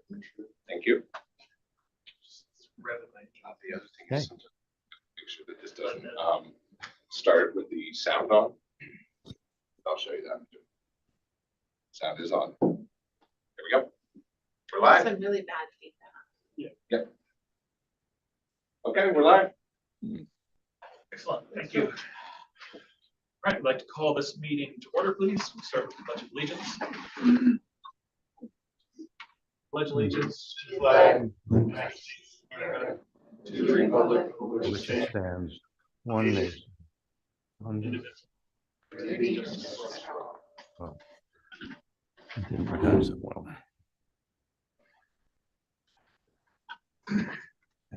Thank you. The other thing Okay. is sometimes make sure that this doesn't start with the sound on. I'll show you that. Sound is on. There we go. We're live. Some really bad feedback. Yep. Okay, we're live. Excellent, thank you. All right, I'd like to call this meeting to order, please. We'll start with the Pledge of Allegiance. Pledge allegiance to the flag of the United States of America, to the republic for which it Which stands, stands one nation. indivisible. Oh. Didn't pronounce it well.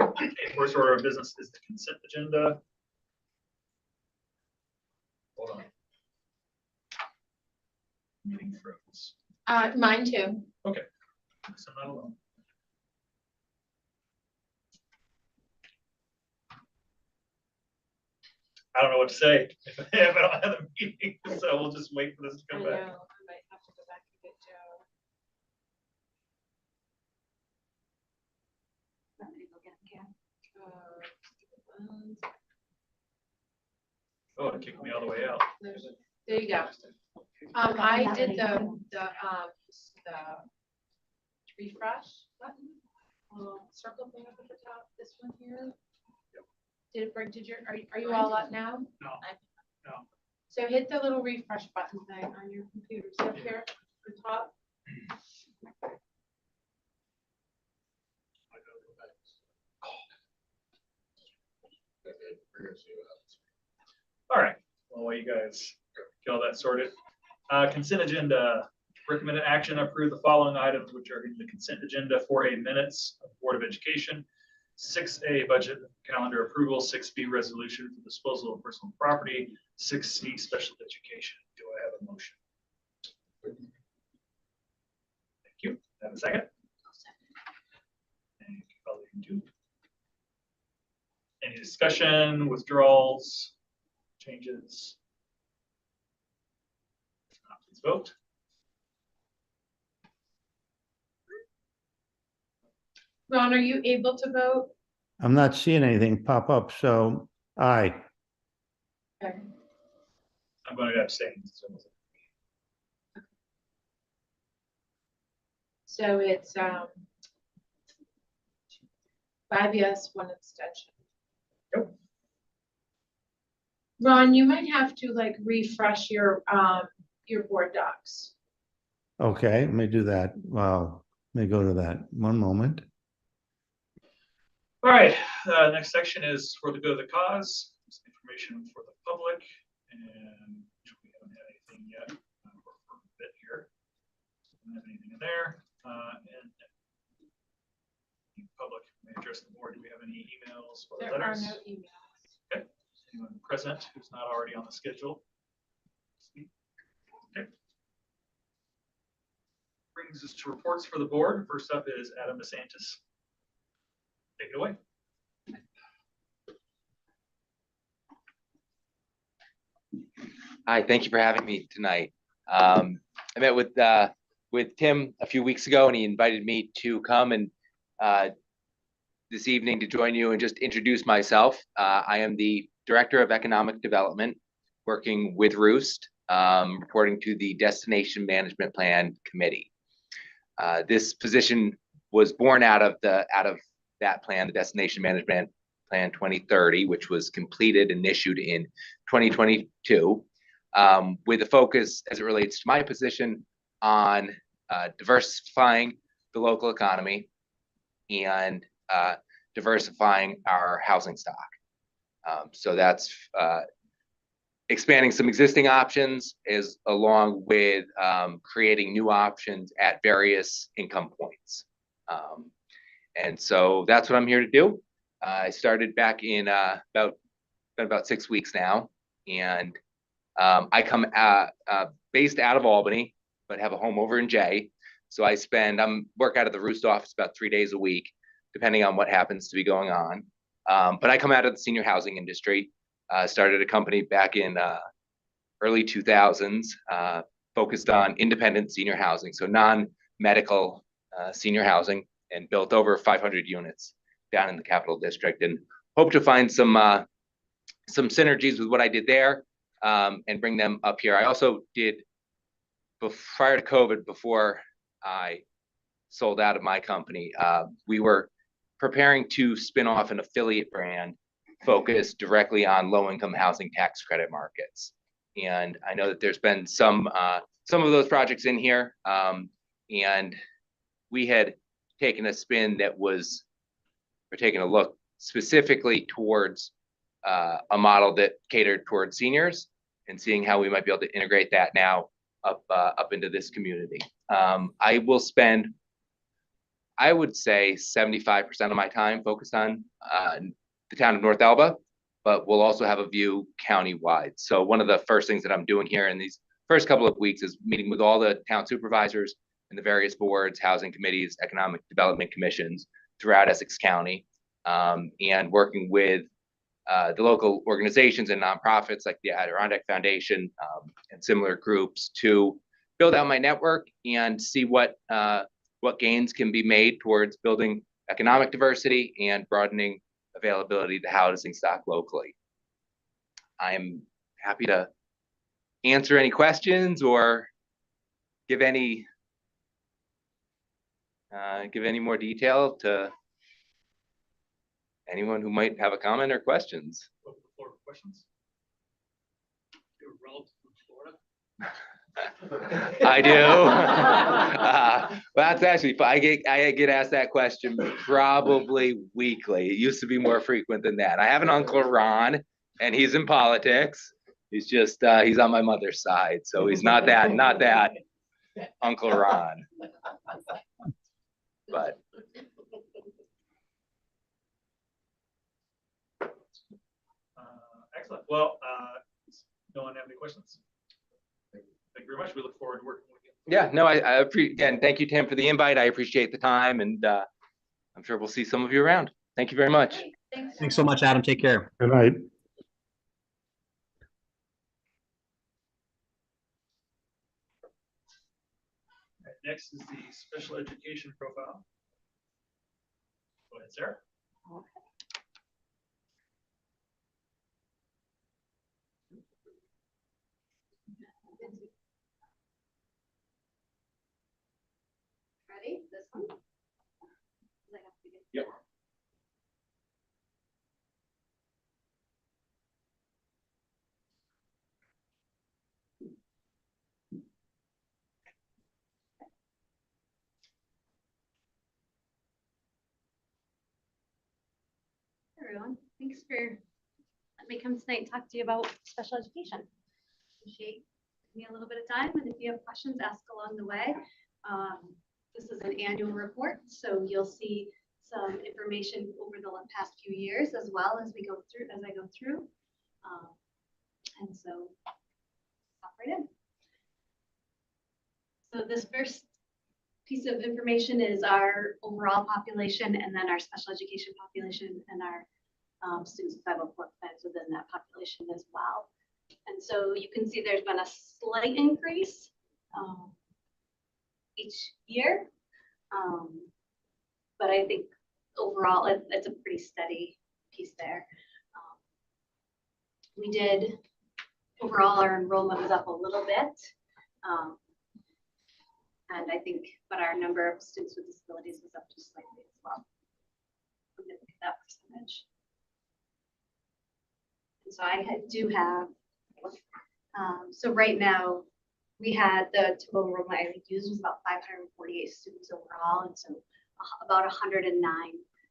Okay, first order of business is the consent agenda. Hold on. Meeting froze. Mine too. Okay, so I'm not alone. I don't know what to say if I don't have a meeting, so we'll just wait for this to I come know, I back. might have to go back and get Joe. Want me to go get him, Cam? Oh, it kicked me all the way out. There you go. I did the refresh button, circle thing up at the top, this one here. Did it bring, are you all up now? No, no. So hit the little refresh button thing on your computer, see up here, at the top. All right, well, while you guys get all that sorted. Consent agenda, recommended action, approve the following items which are in the consent agenda: 4A minutes of Board of Education, 6A budget calendar approval, 6B resolution for disposal of personal property, 6C special education. Do I have a motion? Thank you. Have a second? Thank you, Colleen, too. Any discussion, withdrawals, changes? If not, please vote. Ron, are you able to vote? I'm not seeing anything pop up, so aye. Okay. I'm going to abstain. So it's 5 yes, 1 abstention. Yep. Ron, you might have to like refresh your board docs. Okay, let me do that. Well, let me go to that. One moment. All right, next section is for the good of the cause, some information for the public, and we haven't had anything yet for a bit here. Don't have anything in there, and the public may address the board. Do we have any emails or There letters? are no emails. Okay, anyone present who's not already on the schedule? Okay. Brings us to reports for the board. First up is Adam DeSantis. Take it away. Hi, thank you for having me tonight. I met with Tim a few weeks ago, and he invited me to come and this evening to join you and just introduce myself. I am the Director of Economic Development, working with Roost, reporting to the Destination Management Plan Committee. This position was born out of that plan, the Destination Management Plan 2030, which was completed and issued in 2022, with a focus as it relates to my position on diversifying the local economy and diversifying our housing stock. So that's expanding some existing options along with creating new options at various income points. And so that's what I'm here to do. I started back in about 6 weeks now, and I come based out of Albany, but have a home over in Jay. So I work out of the Roost office about 3 days a week, depending on what happens to be going on. But I come out of the senior housing industry. Started a company back in early 2000s, focused on independent senior housing, so non-medical senior housing and built over 500 units down in the Capital District, and hope to find some synergies with what I did there, and bring them up here. I also did, prior to COVID, before I sold out of my company, we were preparing to spin off an affiliate brand focused directly on low-income housing tax credit markets. And I know that there's been some of those projects in here, and we had taken a spin that was, or taking a look specifically towards a model that catered towards seniors, and seeing how we might be able to integrate that now up into this community. I will spend, I would say, 75% of my time focused on the town of North Elba, but we'll also have a view countywide. So one of the first things that I'm doing here in these first couple of weeks is meeting with all the town supervisors and the various boards, housing committees, economic development commissions throughout Essex County, and working with the local organizations and nonprofits like the Adirondack Foundation, and similar groups to build out my network and see what gains can be made towards building economic diversity and broadening availability to housing stock locally. I'm happy to answer any questions or give any more detail to anyone who might have a comment or questions. Open the floor for questions. You're relative to Florida. I do. Well, that's actually, I get asked that question probably weekly. It used to be more frequent than that. I have an uncle Ron, and he's in politics. He's just he's on my mother's side, so he's not that Uncle Ron. But Excellent. Well, no one have any questions? Thank you very much. We look forward to working with you. yeah, no, I appreciate, again, thank you, Tim, for the invite. I appreciate the time, and I'm sure we'll see some of you around. Thank you very much. Thanks. Thanks so much, Adam. Take care. Good night. Next is the special education profile. Go ahead, Sarah. Ready? This one? Does it have to be- Yep. Everyone, thanks for letting me come tonight and talk to you about special education. Appreciate me a little bit of time, and if you have questions, ask along the way. This is an annual report, so you'll see some information over the past few years as well as I go through. And so hop right in. So this first piece of information is our overall population, and then our special education population, and our students with 504 plans within that population as well. And so you can see there's been a slight increase each year, but I think overall it's a pretty steady piece there. We did overall, our enrollment was up a little bit. And I think, but our number of students with disabilities was up just slightly as well. Look at that percentage. And so I do have, so right now we had the total enrollment I think used was about 548 students overall. And so about 109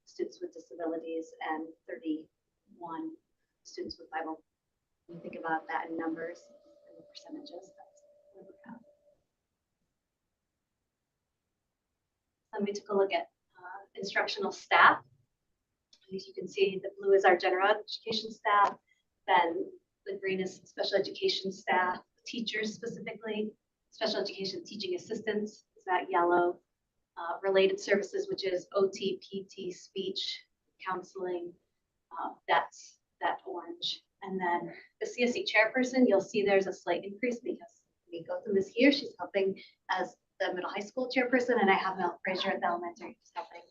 students with disabilities and 31 students with 504. When you think about that in numbers and percentages, that's what we have. We took a look at instructional staff. As you can see, the blue is our general education staff, then the green is special education staff, teachers specifically, special education teaching assistants is that yellow, related services, which is OT, PT, speech, counseling, that's that orange. And then the CSE chairperson, you'll see there's a slight increase because Miko Thum is here. She's helping as the middle high school chairperson, and I have Mel Frazier at the elementary who's helping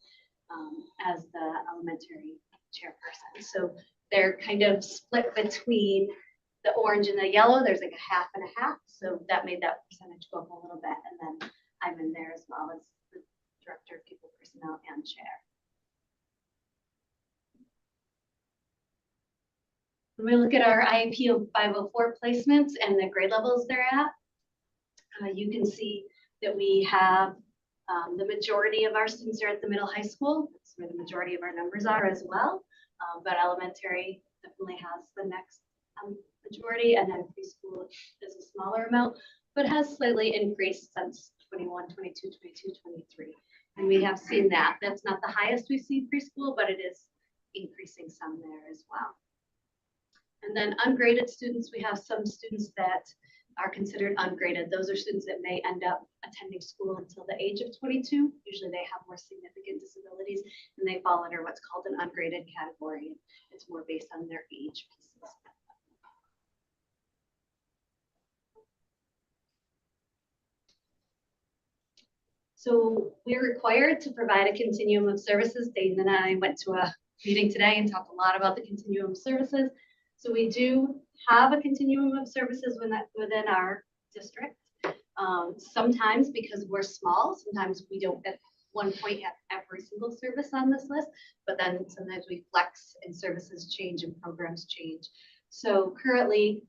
as the elementary chairperson. So they're kind of split between the orange and the yellow. There's like a half and a half. So that made that percentage go up a little bit. And then I'm in there as well as the director of people personnel and chair. When we look at our IEP 504 placements and the grade levels they're at, you can see that we have the majority of our students are at the middle high school. That's where the majority of our numbers are as well. But elementary definitely has the next majority, and then preschool is a smaller amount, but has slightly increased since 21, 22, 22, 23. And we have seen that. That's not the highest we see preschool, but it is increasing some there as well. And then ungraded students, we have some students that are considered ungraded. Those are students that may end up attending school until the age of 22. Usually they have more significant disabilities and they fall under what's called an ungraded category. It's more based on their age pieces. So we're required to provide a continuum of services. Dayton and I went to a meeting today and talked a lot about the continuum of services. So we do have a continuum of services within our district. Sometimes because we're small, sometimes we don't at one point have every single service on this list, but then sometimes we flex and services change and programs change. So currently,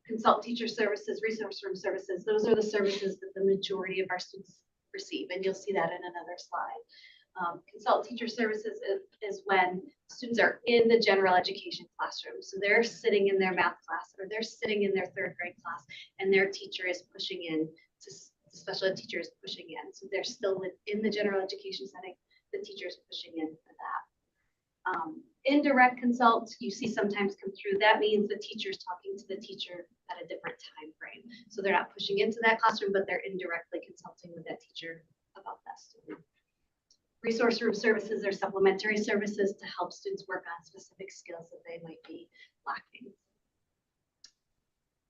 consultant teacher services, resource room services, those are the services that the majority of our students receive, and you'll see that in another slide. Consultant teacher services is when students are in the general education classroom. So they're sitting in their math class or they're sitting in their third grade class and their teacher is pushing in, the special ed teacher is pushing in. So they're still within the general education setting, the teacher is pushing in for that. Indirect consult, you see sometimes come through. That means the teacher's talking to the teacher at a different time frame. So they're not pushing into that classroom, but they're indirectly consulting with that teacher about that student. Resource room services are supplementary services to help students work on specific skills that they might be lacking.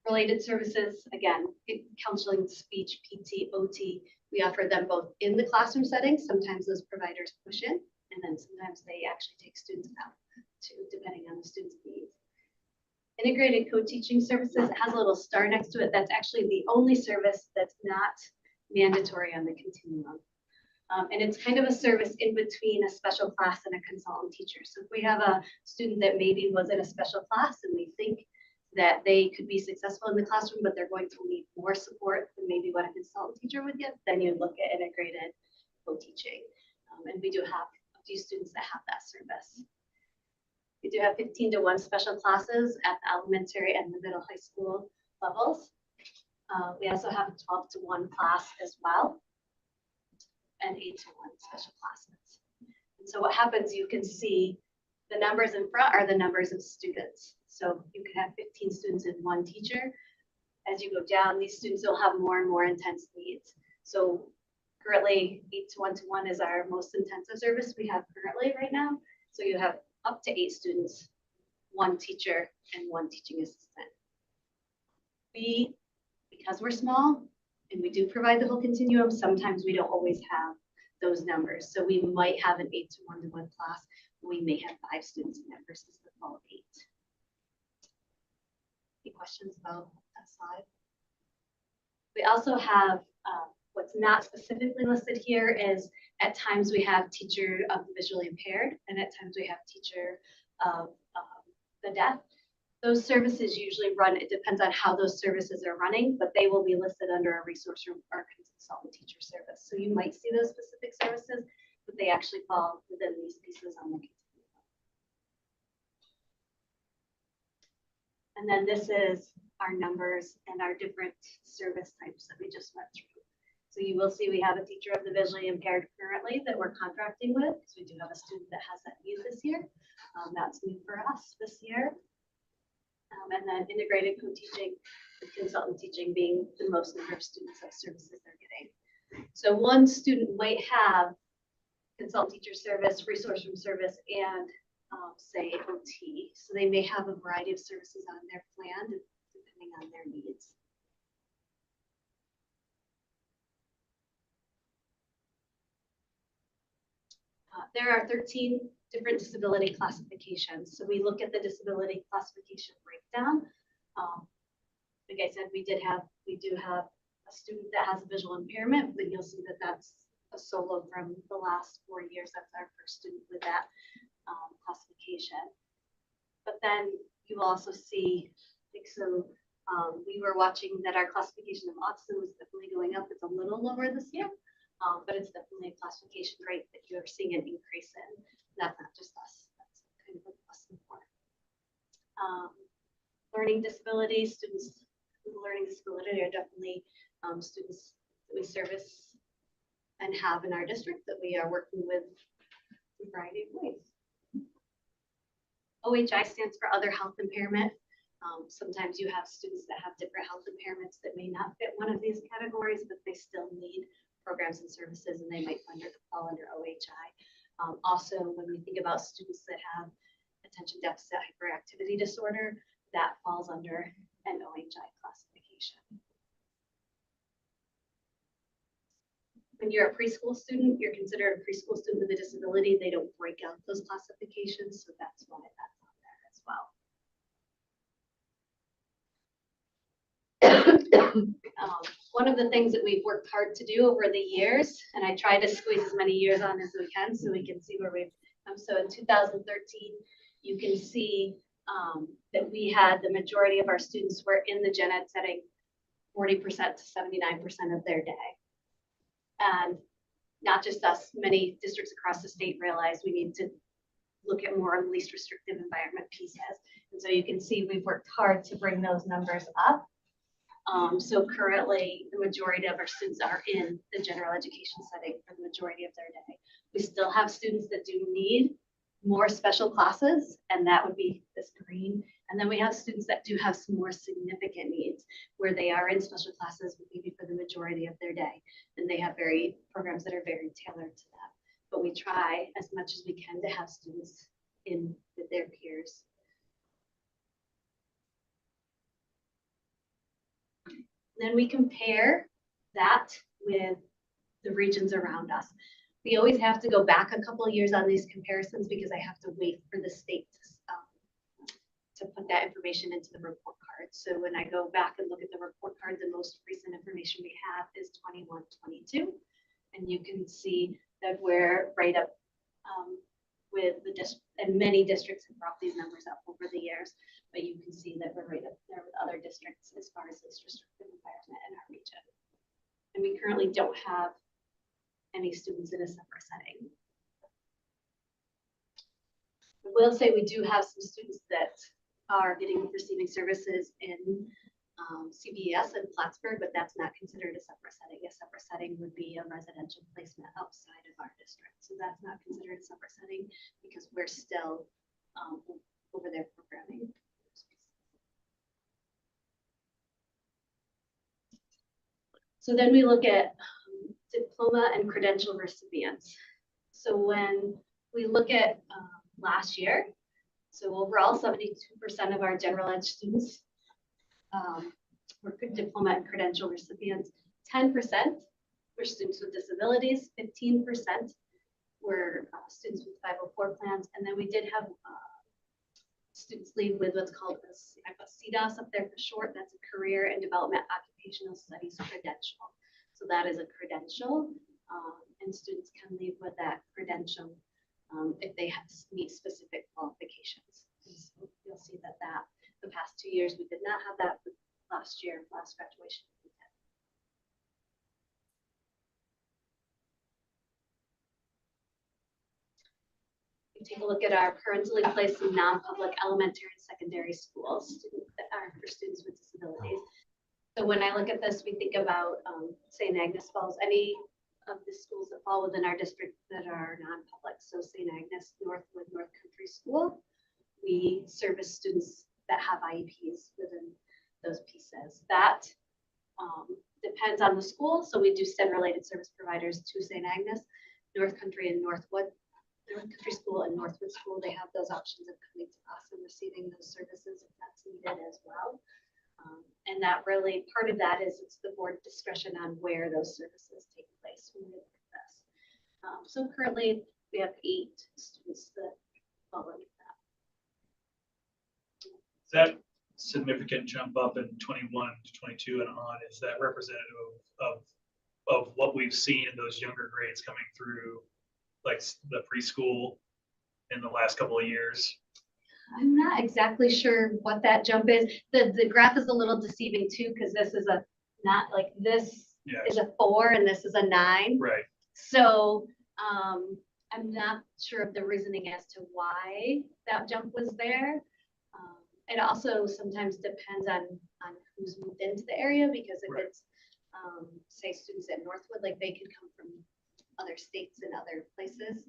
Related services, again, counseling, speech, PT, OT, we offer them both in the classroom setting. Sometimes those providers push in, and then sometimes they actually take students out too, depending on the student's needs. Integrated co-teaching services, it has a little star next to it. That's actually the only service that's not mandatory on the continuum. And it's kind of a service in between a special class and a consultant teacher. So if we have a student that maybe was in a special class and we think that they could be successful in the classroom, but they're going to need more support than maybe what a consultant teacher would get, then you look at integrated co-teaching. And we do have a few students that have that service. We do have 15-to-1 special classes at the elementary and the middle high school levels. We also have a 12-to-1 class as well, and 8-to-1 special classes. And so what happens, you can see the numbers in front are the numbers of students. So you can have 15 students in one teacher. As you go down, these students will have more and more intense needs. So currently 8-to-1 is our most intensive service we have currently right now. So you have up to 8 students, 1 teacher, and 1 teaching assistant. Because we're small, and we do provide the whole continuum, sometimes we don't always have those numbers. So we might have an 8-to-1 class, we may have 5 students in that versus the full 8. Any questions about that slide? We also have, what's not specifically listed here is at times we have teacher of the visually impaired, and at times we have teacher of the deaf. Those services usually run, it depends on how those services are running, but they will be listed under a resource room or consultant teacher service. So you might see those specific services, but they actually fall within these pieces on the continuum. And then this is our numbers and our different service types that we just went through. So you will see we have a teacher of the visually impaired currently that we're contracting with, because we do have a student that has that need this year. That's new for us this year. And then integrated co-teaching with consultant teaching being the most number of students that services they're getting. So one student might have consultant teacher service, resource room service, and say OT. So they may have a variety of services on their plan, depending. depending on their needs. There are 13 different disability classifications. So we look at the disability classification breakdown. Like I said, we do have a student that has a visual impairment, but you'll see that that's a solo from the last 4 years. That's our first student with that classification. But then you will also see, like, so we were watching that our classification of autism was definitely going up. It's a little lower this year, but it's definitely a classification rate that you're seeing an increase in. That's not just us. That's kind of a plus and more. Learning disabilities, students with learning disability are definitely students that we service and have in our district that we are working with in a variety of ways. OHI stands for other health impairment. Sometimes you have students that have different health impairments that may not fit one of these categories, but they still need programs and services, and they might fall under OHI. Also, when we think about students that have attention deficit hyperactivity disorder, that falls under an OHI classification. When you're a preschool student, you're considered a preschool student with a disability. They don't break out those classifications, so that's why that's on there as well. One of the things that we've worked hard to do over the years, and I try to squeeze as many years on as we can so we can see where we've come. So in 2013, you can see that we had the majority of our students were in the gen ed setting 40% to 79% of their day. And not just us, many districts across the state realized we need to look at more least restrictive environment pieces. And so you can see we've worked hard to bring those numbers up. So currently, the majority of our students are in the general education setting for the majority of their day. We still have students that do need more special classes, and that would be this green. And then we have students that do have some more significant needs where they are in special classes maybe for the majority of their day. And they have programs that are very tailored to that. But we try as much as we can to have students in with their peers. Then we compare that with the regions around us. We always have to go back a couple of years on these comparisons because I have to wait for the state to put that information into the report card. So when I go back and look at the report card, the most recent information we have is 21-22. And you can see that we're right up with the district, and many districts have brought these numbers up over the years, but you can see that we're right up there with other districts as far as least restrictive environment in our region. And we currently don't have any students in a separate setting. I will say we do have some students that are receiving services in CBES in Plattsburgh, but that's not considered a separate setting. A separate setting would be a residential placement outside of our district. So that's not considered a separate setting because we're still over there programming. So then we look at diploma and credential recipients. So when we look at last year, so overall 72% of our general ed students were diploma and credential recipients. 10% were students with disabilities, 15% were students with 504 plans, and then we did have students leave with what's called I've got CDOS up there for short. That's a Career and Development Occupational Studies credential. So that is a credential, and students can leave with that credential if they meet specific qualifications. So you'll see that the past 2 years we did not have that, but last graduation we did. We take a look at our parentally placed in non-public elementary and secondary schools for students with disabilities. So when I look at this, we think about St. Agnes Falls, any of the schools that fall within our district that are non-public. So St. Agnes, Northwood, North Country School, we service students that have IEPs within those pieces. That depends on the school. So we do send related service providers to St. Agnes, North Country and Northwood. North Country School and Northwood School, they have those options of coming to us and receiving those services if that's needed as well. And that really, part of that is it's the board discretion on where those services take place when we look at this. So currently we have 8 students that fall into that. That significant jump up in 21 to 22 and on, is that representative of what we've seen in those younger grades coming through, like the preschool in the last couple of years? I'm not exactly sure what that jump is. The graph is a little deceiving too, because this is a, not like this Yeah, is a 4 and this is a 9. right. So I'm not sure of the reasoning as to why that jump was there. It also sometimes depends on who's moved into the area, because if Right. it's, say, students at Northwood, like they could come from other states and other places.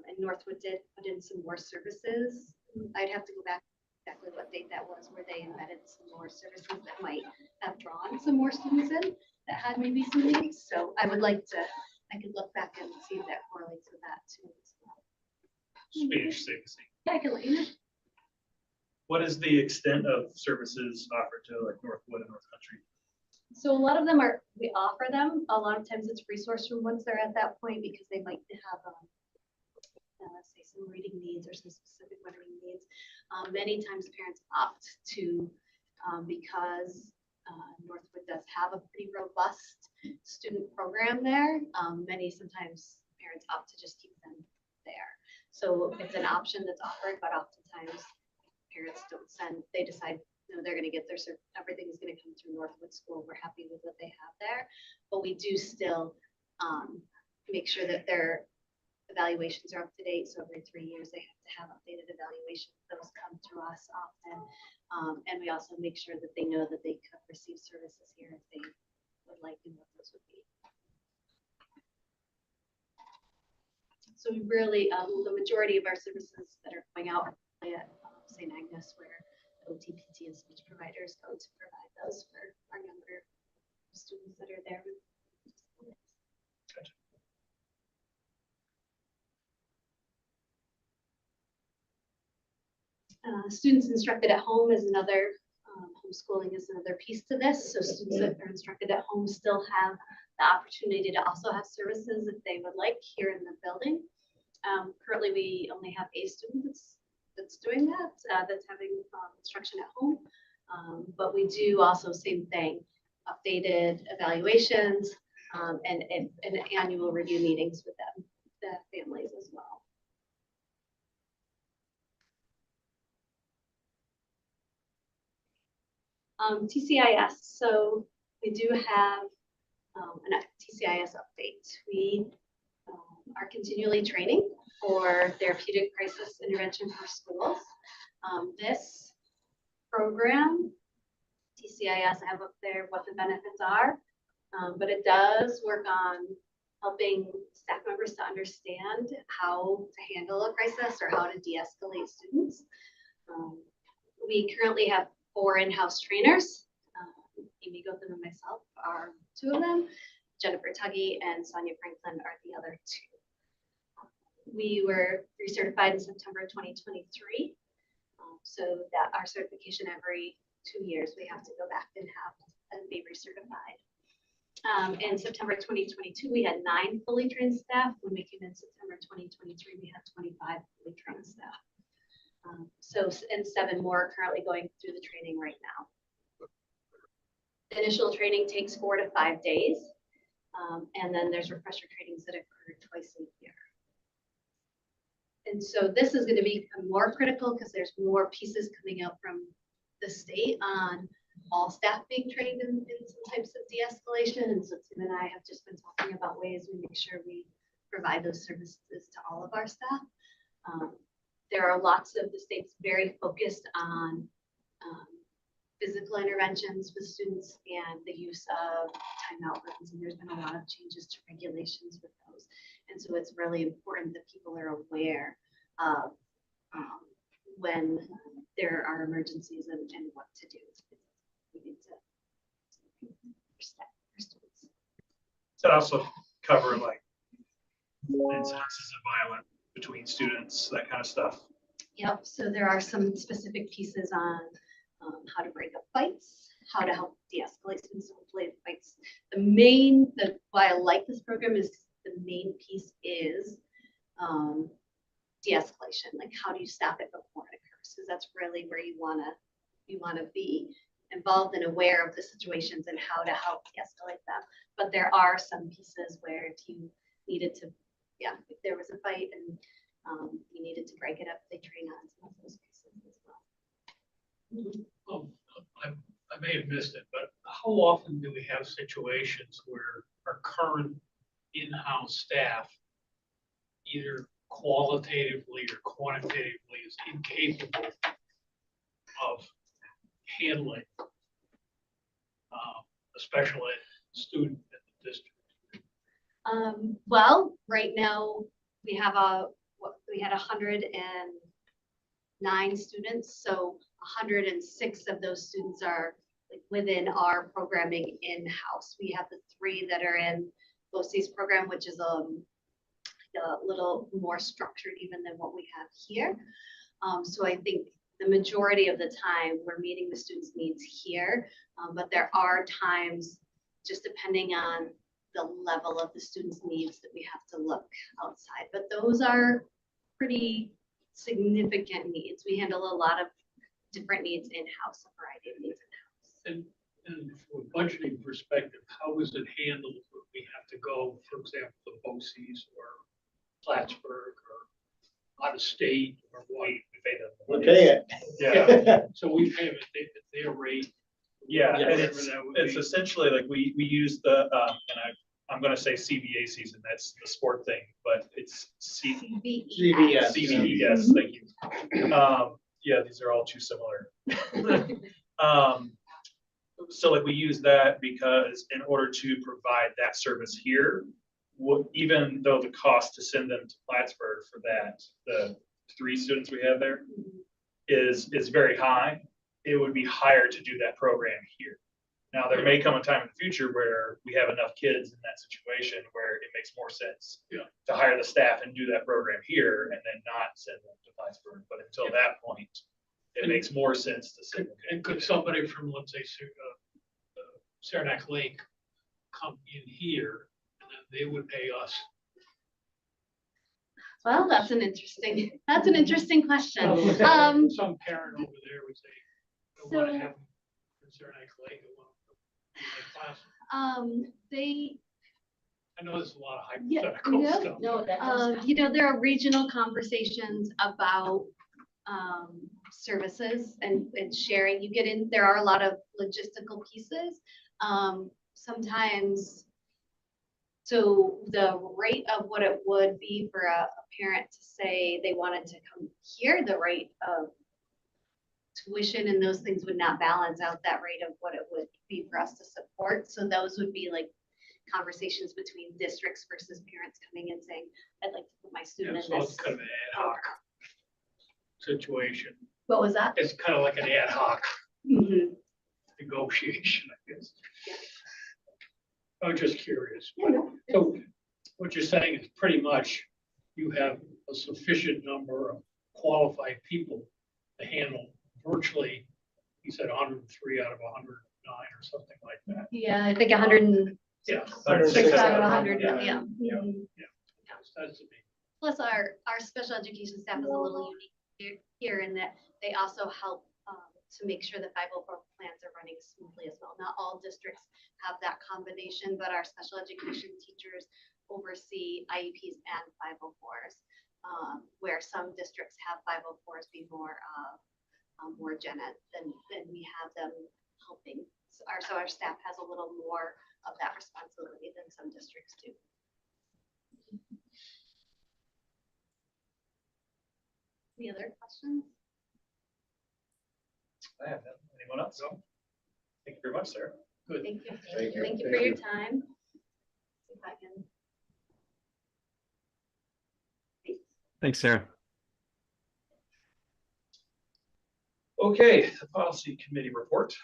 And Northwood did put in some more services. I'd have to go back exactly what date that was, where they embedded some more services that might have drawn some more students in that had maybe some needs. So I would like to, I could look back and see if that correlates with that too. Just be interesting to see. Yeah, I can let you know. What is the extent of services offered to like Northwood and North Country? So a lot of them are, we offer them. A lot of times it's resource room once they're at that point, because they might have, let's say, some reading needs or some specific learning needs. Many times parents opt to, because Northwood does have a pretty robust student program there. Sometimes parents opt to just keep them there. So it's an option that's offered, but oftentimes parents don't send, they decide, no, they're going to get their, everything is going to come through Northwood School. We're happy with what they have there, but we do still make sure that their evaluations are up to date. So every 3 years they have to have updated evaluations. Those come to us often. And we also make sure that they know that they could receive services here if they would like, and what those would be. So we really, the majority of our services that are going out are probably at St. Agnes, where OT, PT, and speech providers go to provide those for our younger students that are there. Students instructed at home is another, homeschooling is another piece to this. So students that are instructed at home still have the opportunity to also have services if they would like here in the building. Currently, we only have a student that's doing that, that's having instruction at home. But we do also, same thing, updated evaluations and annual review meetings with them, the families as well. TCIS, so we do have a TCIS update. We are continually training for therapeutic crisis intervention for schools. This program, TCIS, I have up there what the benefits are, but it does work on helping staff members to understand how to handle a crisis or how to de-escalate students. We currently have 4 in-house trainers. Amy Gotham and myself are 2 of them. Jennifer Tuggy and Sonia Franklin are the other 2. We were recertified in September 2023. So that our certification every 2 years, we have to go back and be recertified. In September 2022, we had 9 fully trained staff. When we came in September 2023, we had 25 fully trained staff. And 7 more are currently going through the training right now. The initial training takes 4 to 5 days. And then there's refresher trainings that occur twice a year. And so this is going to become more critical because there's more pieces coming out from the state on all staff being trained in some types of de-escalation. And so Tim and I have just been talking about ways we make sure we provide those services to all of our staff. There are lots of the states very focused on physical interventions with students and the use of timeout rooms. And there's been a lot of changes to regulations with those. And so it's really important that people are aware of when there are emergencies and what to do. We need to respect our students. Does that also cover like incidences of violence between students, that kind of stuff? Yep, so there are some specific pieces on how to break up fights, how to help de-escalate students fights. Why I like this program is the main piece is de-escalation, like how do you stop it before it occurs? Because that's really where you wanna be involved and aware of the situations and how to help de-escalate them. But there are some pieces where if you needed to, if there was a fight and you needed to break it up, they train on some of those pieces as well. I may have missed it, but how often do we have situations where our current in-house staff either qualitatively or quantitatively is incapable of handling a special ed student in the district? Well, right now we have we had 109 students, so 106 of those students are like within our programming in-house. We have the 3 that are in BOCES program, which is a little more structured even than what we have here. So I think the majority of the time we're meeting the students' needs here, but there are times, just depending on the level of the students' needs, that we have to look outside. But those are pretty significant needs. We handle a lot of different needs in-house, a variety of needs in-house. And from a budgeting perspective, how is it handled when we have to go, for example, to BOCES or Plattsburgh or out of state or what? We pay it. Yeah. So we pay them at their rate. Yeah, and whatever it's, that would it's be. essentially like we use the, I'm gonna say CBA season, that's the sport thing, but it's CVS. CVES, thank you. Yeah, these are all too similar. So like we use that because in order to provide that service here, even though the cost to send them to Plattsburgh for that, the 3 students we have there is very high, it would be higher to do that program here. Now, there may come a time in the future where we have enough kids in that situation where it makes more sense to hire the staff and do that program here and then not send them to Plattsburgh. But until that point, it makes more sense to send them. And could somebody from, let's say, Saranac Lake come in here and then they would pay us? Well, that's an interesting question. Some parent over there would say, I want to So- have them from Saranac Lake. I want them in my class. I know there's a lot of hypothetical stuff. There are regional conversations about services and sharing. There are a lot of logistical pieces. Sometimes, so the rate of what it would be for a parent to say they wanted to come here, the rate of tuition and those things would not balance out that rate of what it would be for us to support. So those would be like conversations between districts versus parents coming and saying, I'd like to put my student Yeah, in so this. it's kind of an ad hoc situation. What was that? It's kind of like an ad hoc Mhm. negotiation, I guess. I was just curious. Yeah, no. So what you're saying is pretty much you have a sufficient number of qualified people to handle virtually, you said 103 out of 109 or something like that. Yeah, I think 106 Yeah. 106 out of out of 100, 100, yeah. Yeah. Mhm. That's to me. Plus our special education staff is a little unique here in that they also help to make sure the 504 plans are running smoothly as well. Not all districts have that combination, but our special education teachers oversee IEPs and 504s, where some districts have 504s be more gen ed than we have them helping. So our staff has a little more of that responsibility than some districts do. Any other questions? Anyone else? Thank you very much, Sarah. Good. Thank you. Thank you. Thank you for your time. See if I can. Thanks, Sarah. Okay, the policy committee report.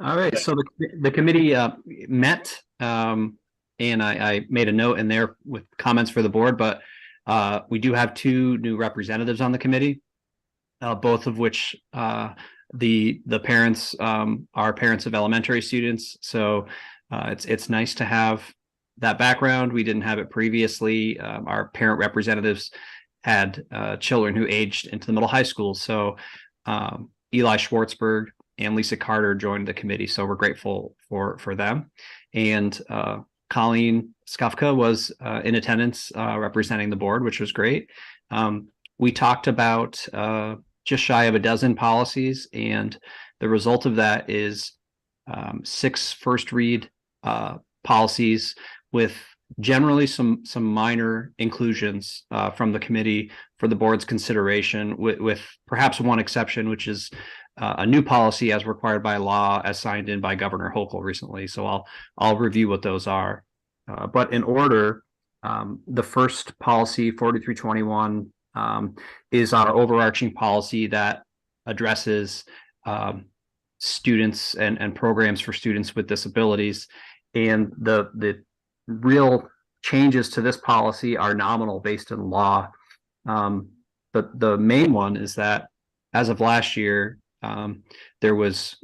All right, so the committee met, and I made a note in there with comments for the board, but we do have 2 new representatives on the committee, both of which the parents are parents of elementary students. So it's nice to have that background. We didn't have it previously. Our parent representatives had children who aged into the middle high school. So Eli Schwartzberg and Lisa Carter joined the committee. So we're grateful for them. And Colleen Skufka was in attendance representing the board, which was great. We talked about just shy of a dozen policies, and the result of that is 6 first read policies with generally some minor inclusions from the committee for the board's consideration, with perhaps one exception, which is a new policy as required by law, as signed in by Governor Hochul recently. So I'll review what those are. But in order, the first policy, 4321, is our overarching policy that addresses students and programs for students with disabilities. And the real changes to this policy are nominal based in law. But the main one is that as of last year, there was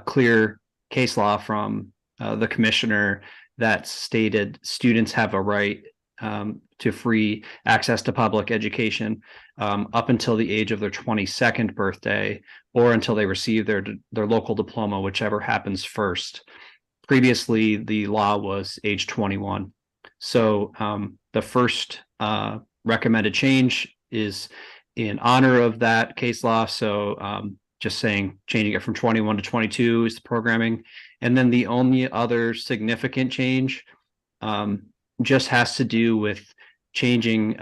clear case law from the commissioner that stated students have a right to free access to public education up until the age of their 22nd birthday, or until they receive their local diploma, whichever happens first. Previously, the law was age 21. So the first recommended change is in honor of that case law. So just saying, changing it from 21 to 22 is the programming. And then the only other significant change just has to do with changing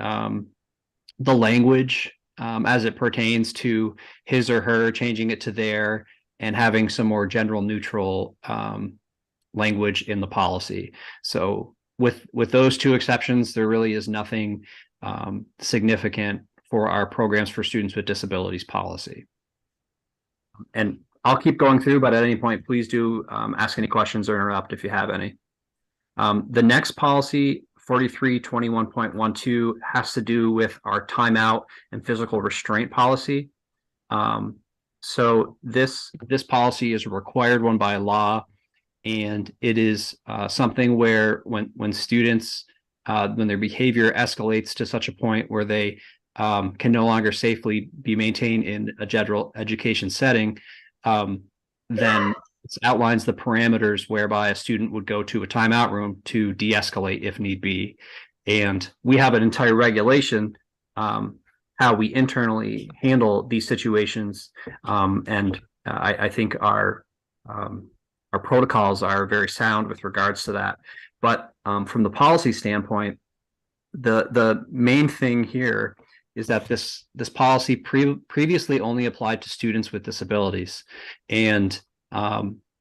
the language as it pertains to his or her, changing it to their, and having some more general neutral language in the policy. So with those 2 exceptions, there really is nothing significant for our programs for students with disabilities policy. And I'll keep going through, but at any point, please do ask any questions or interrupt if you have any. The next policy, 4321.12, has to do with our timeout and physical restraint policy. So this policy is a required one by law, and it is something where when students, when their behavior escalates to such a point where they can no longer safely be maintained in a general education setting, then it outlines the parameters whereby a student would go to a timeout room to de-escalate if need be. And we have an entire regulation how we internally handle these situations. And I think our protocols are very sound with regards to that. But from the policy standpoint, the main thing here is that this policy previously only applied to students with disabilities. And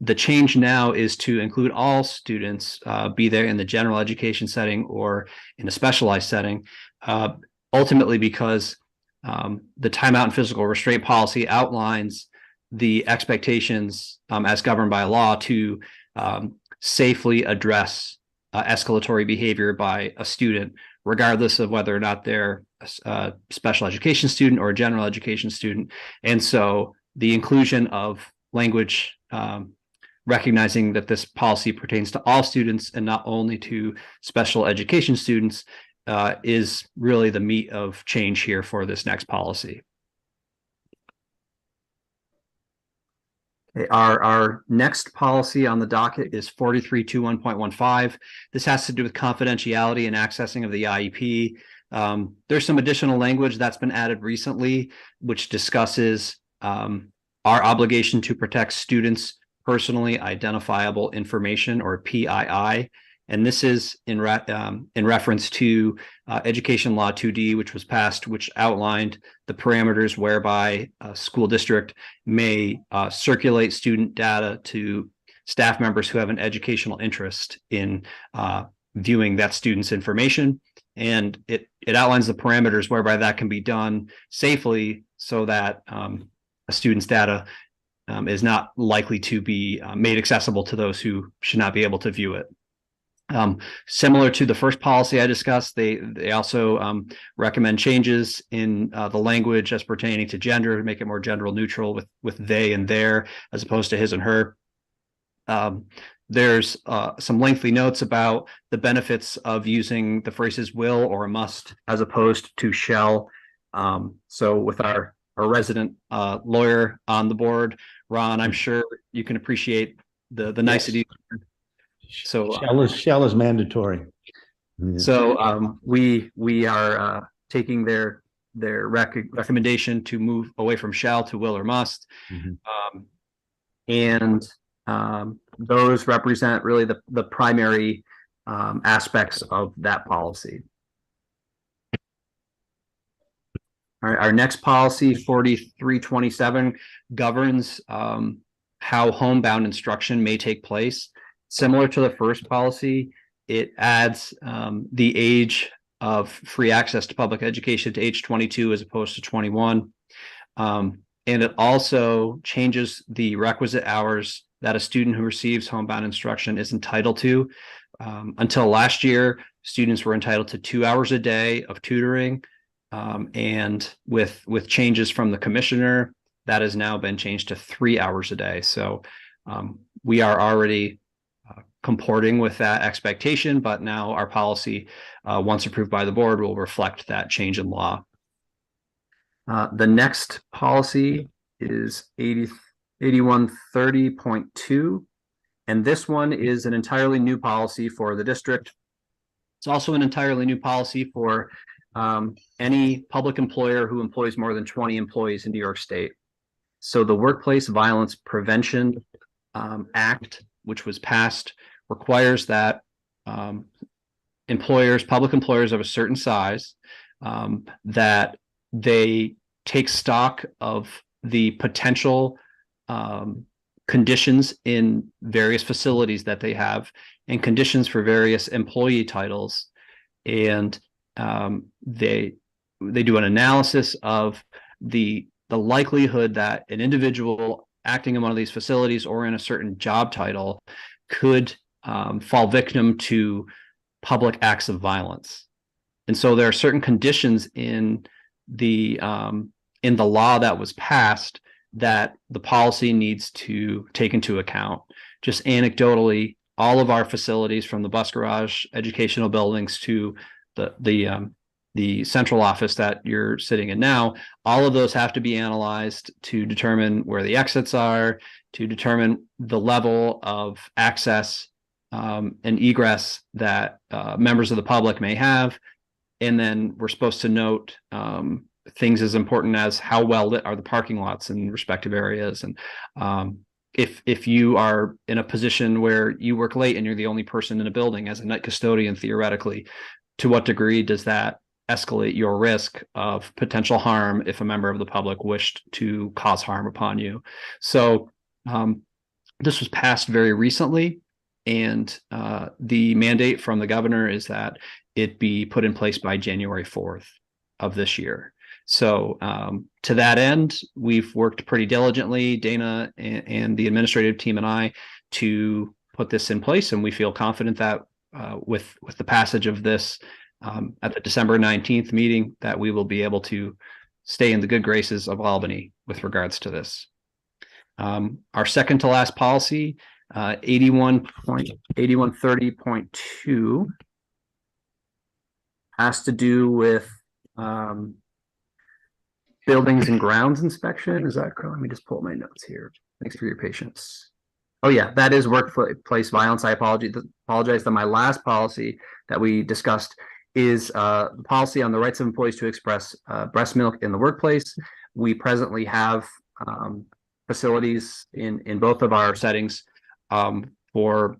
the change now is to include all students, be they in the general education setting or in a specialized setting, ultimately because the timeout and physical restraint policy outlines the expectations as governed by law to safely address escalatory behavior by a student, regardless of whether or not they're a special education student or a general education student. And so the inclusion of language recognizing that this policy pertains to all students and not only to special education students is really the meat of change here for this next policy. Okay, our next policy on the docket is 4321.15. This has to do with confidentiality and accessing of the IEP. There's some additional language that's been added recently, which discusses our obligation to protect students' personally identifiable information, or PII. And this is in reference to Education Law 2D, which was passed, which outlined the parameters whereby a school district may circulate student data to staff members who have an educational interest in viewing that student's information. And it outlines the parameters whereby that can be done safely so that a student's data is not likely to be made accessible to those who should not be able to view it. Similar to the first policy I discussed, they also recommend changes in the language as pertaining to gender to make it more gender neutral with they and their as opposed to his and her. there's some lengthy notes about the benefits of using the phrases will or must as opposed to shall. So with our resident lawyer on the board, Ron, I'm sure you can appreciate the niceties. So Shell is mandatory. Yeah. so we are taking their recommendation to move away from shall to will or must. Mhm. And those represent really the primary aspects of that policy. All right, our next policy, 4327, governs how homebound instruction may take place. Similar to the first policy, it adds the age of free access to public education to age 22 as opposed to 21. And it also changes the requisite hours that a student who receives homebound instruction is entitled to. Until last year, students were entitled to 2 hours a day of tutoring. And with changes from the commissioner, that has now been changed to 3 hours a day. So we are already comporting with that expectation, but now our policy, once approved by the board, will reflect that change in law. The next policy is 8130.2, and this one is an entirely new policy for the district. It's also an entirely new policy for any public employer who employs more than 20 employees in New York State. So the Workplace Violence Prevention Act, which was passed, requires that public employers of a certain size, that they take stock of the potential conditions in various facilities that they have and conditions for various employee titles. And they do an analysis of the likelihood that an individual acting in one of these facilities or in a certain job title could fall victim to public acts of violence. And so there are certain conditions in the law that was passed that the policy needs to take into account. Just anecdotally, all of our facilities, from the bus garage, educational buildings, to the central office that you're sitting in now, all of those have to be analyzed to determine where the exits are, to determine the level of access and egress that members of the public may have. And then we're supposed to note things as important as how well lit are the parking lots in respective areas. And if you are in a position where you work late and you're the only person in a building as a night custodian, theoretically, to what degree does that escalate your risk of potential harm if a member of the public wished to cause harm upon you? So this was passed very recently, and the mandate from the governor is that it be put in place by January 4th of this year. So to that end, we've worked pretty diligently, Dana and the administrative team and I, to put this in place, and we feel confident that with the passage of this at the December 19th meeting, that we will be able to stay in the good graces of Albany with regards to this. Our second to last policy, 8130.2, has to do with buildings and grounds inspection. Is that correct? Let me just pull my notes here. Thanks for your patience. Oh yeah, that is workplace violence. I apologize that my last policy that we discussed is the policy on the rights of employees to express breast milk in the workplace. We presently have facilities in both of our settings for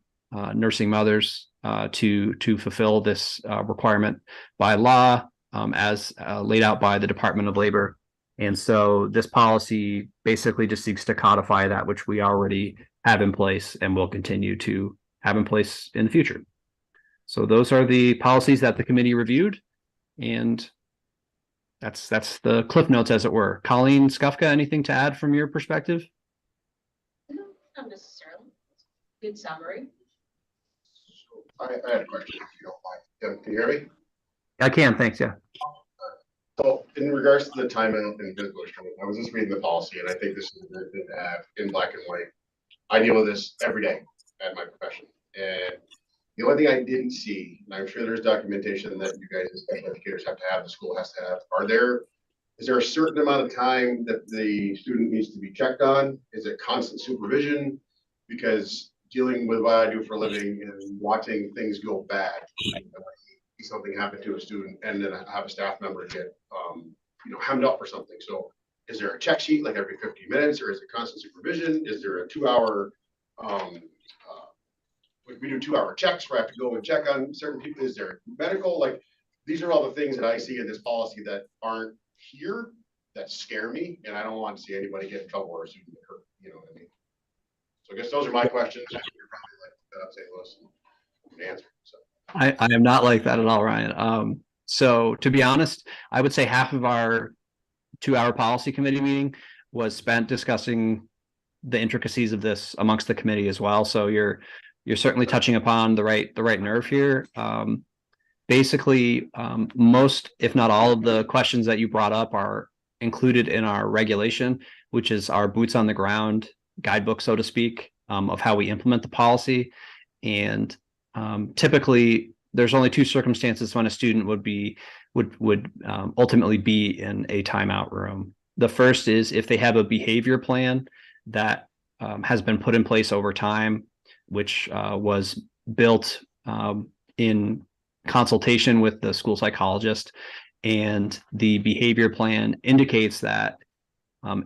nursing mothers to fulfill this requirement by law, as laid out by the Department of Labor. And so this policy basically just seeks to codify that which we already have in place and will continue to have in place in the future. So those are the policies that the committee reviewed, and that's the cliff notes, as it were. Colleen Skufka, anything to add from your perspective? No, not necessarily. Good summary. I had a question, if you don't mind. Can you hear me? I can, thanks, yeah. So in regards to the time and physical restraint, I was just reading the policy, and I think this is a good thing to have in black and white. I deal with this every day at my profession. And the only thing I didn't see, and I'm sure there's documentation that you guys as special educators have to have, the school has to have, is there a certain amount of time that the student needs to be checked on? Is it constant supervision? Because dealing with what I do for a living and watching things go bad, something happen to a student and then have a staff member get, hemmed up for something. So is there a check sheet like every 15 minutes or is it constant supervision? Is there a 2-hour, we do 2-hour checks where I have to go and check on certain people? Is there medical? Like, these are all the things that I see in this policy that aren't here that scare me. And I don't want to see anybody get in trouble or a student get hurt. You know what I mean? So I guess those are my questions. You're probably like St. Louis and answer. So. I am not like that at all, Ryan. So to be honest, I would say half of our 2-hour policy committee meeting was spent discussing the intricacies of this amongst the committee as well. So you're certainly touching upon the right nerve here. Basically, most, if not all of the questions that you brought up are included in our regulation, which is our boots on the ground guidebook, so to speak, of how we implement the policy. And typically, there's only 2 circumstances when a student would ultimately be in a timeout room. The first is if they have a behavior plan that has been put in place over time, which was built in consultation with the school psychologist, and the behavior plan indicates that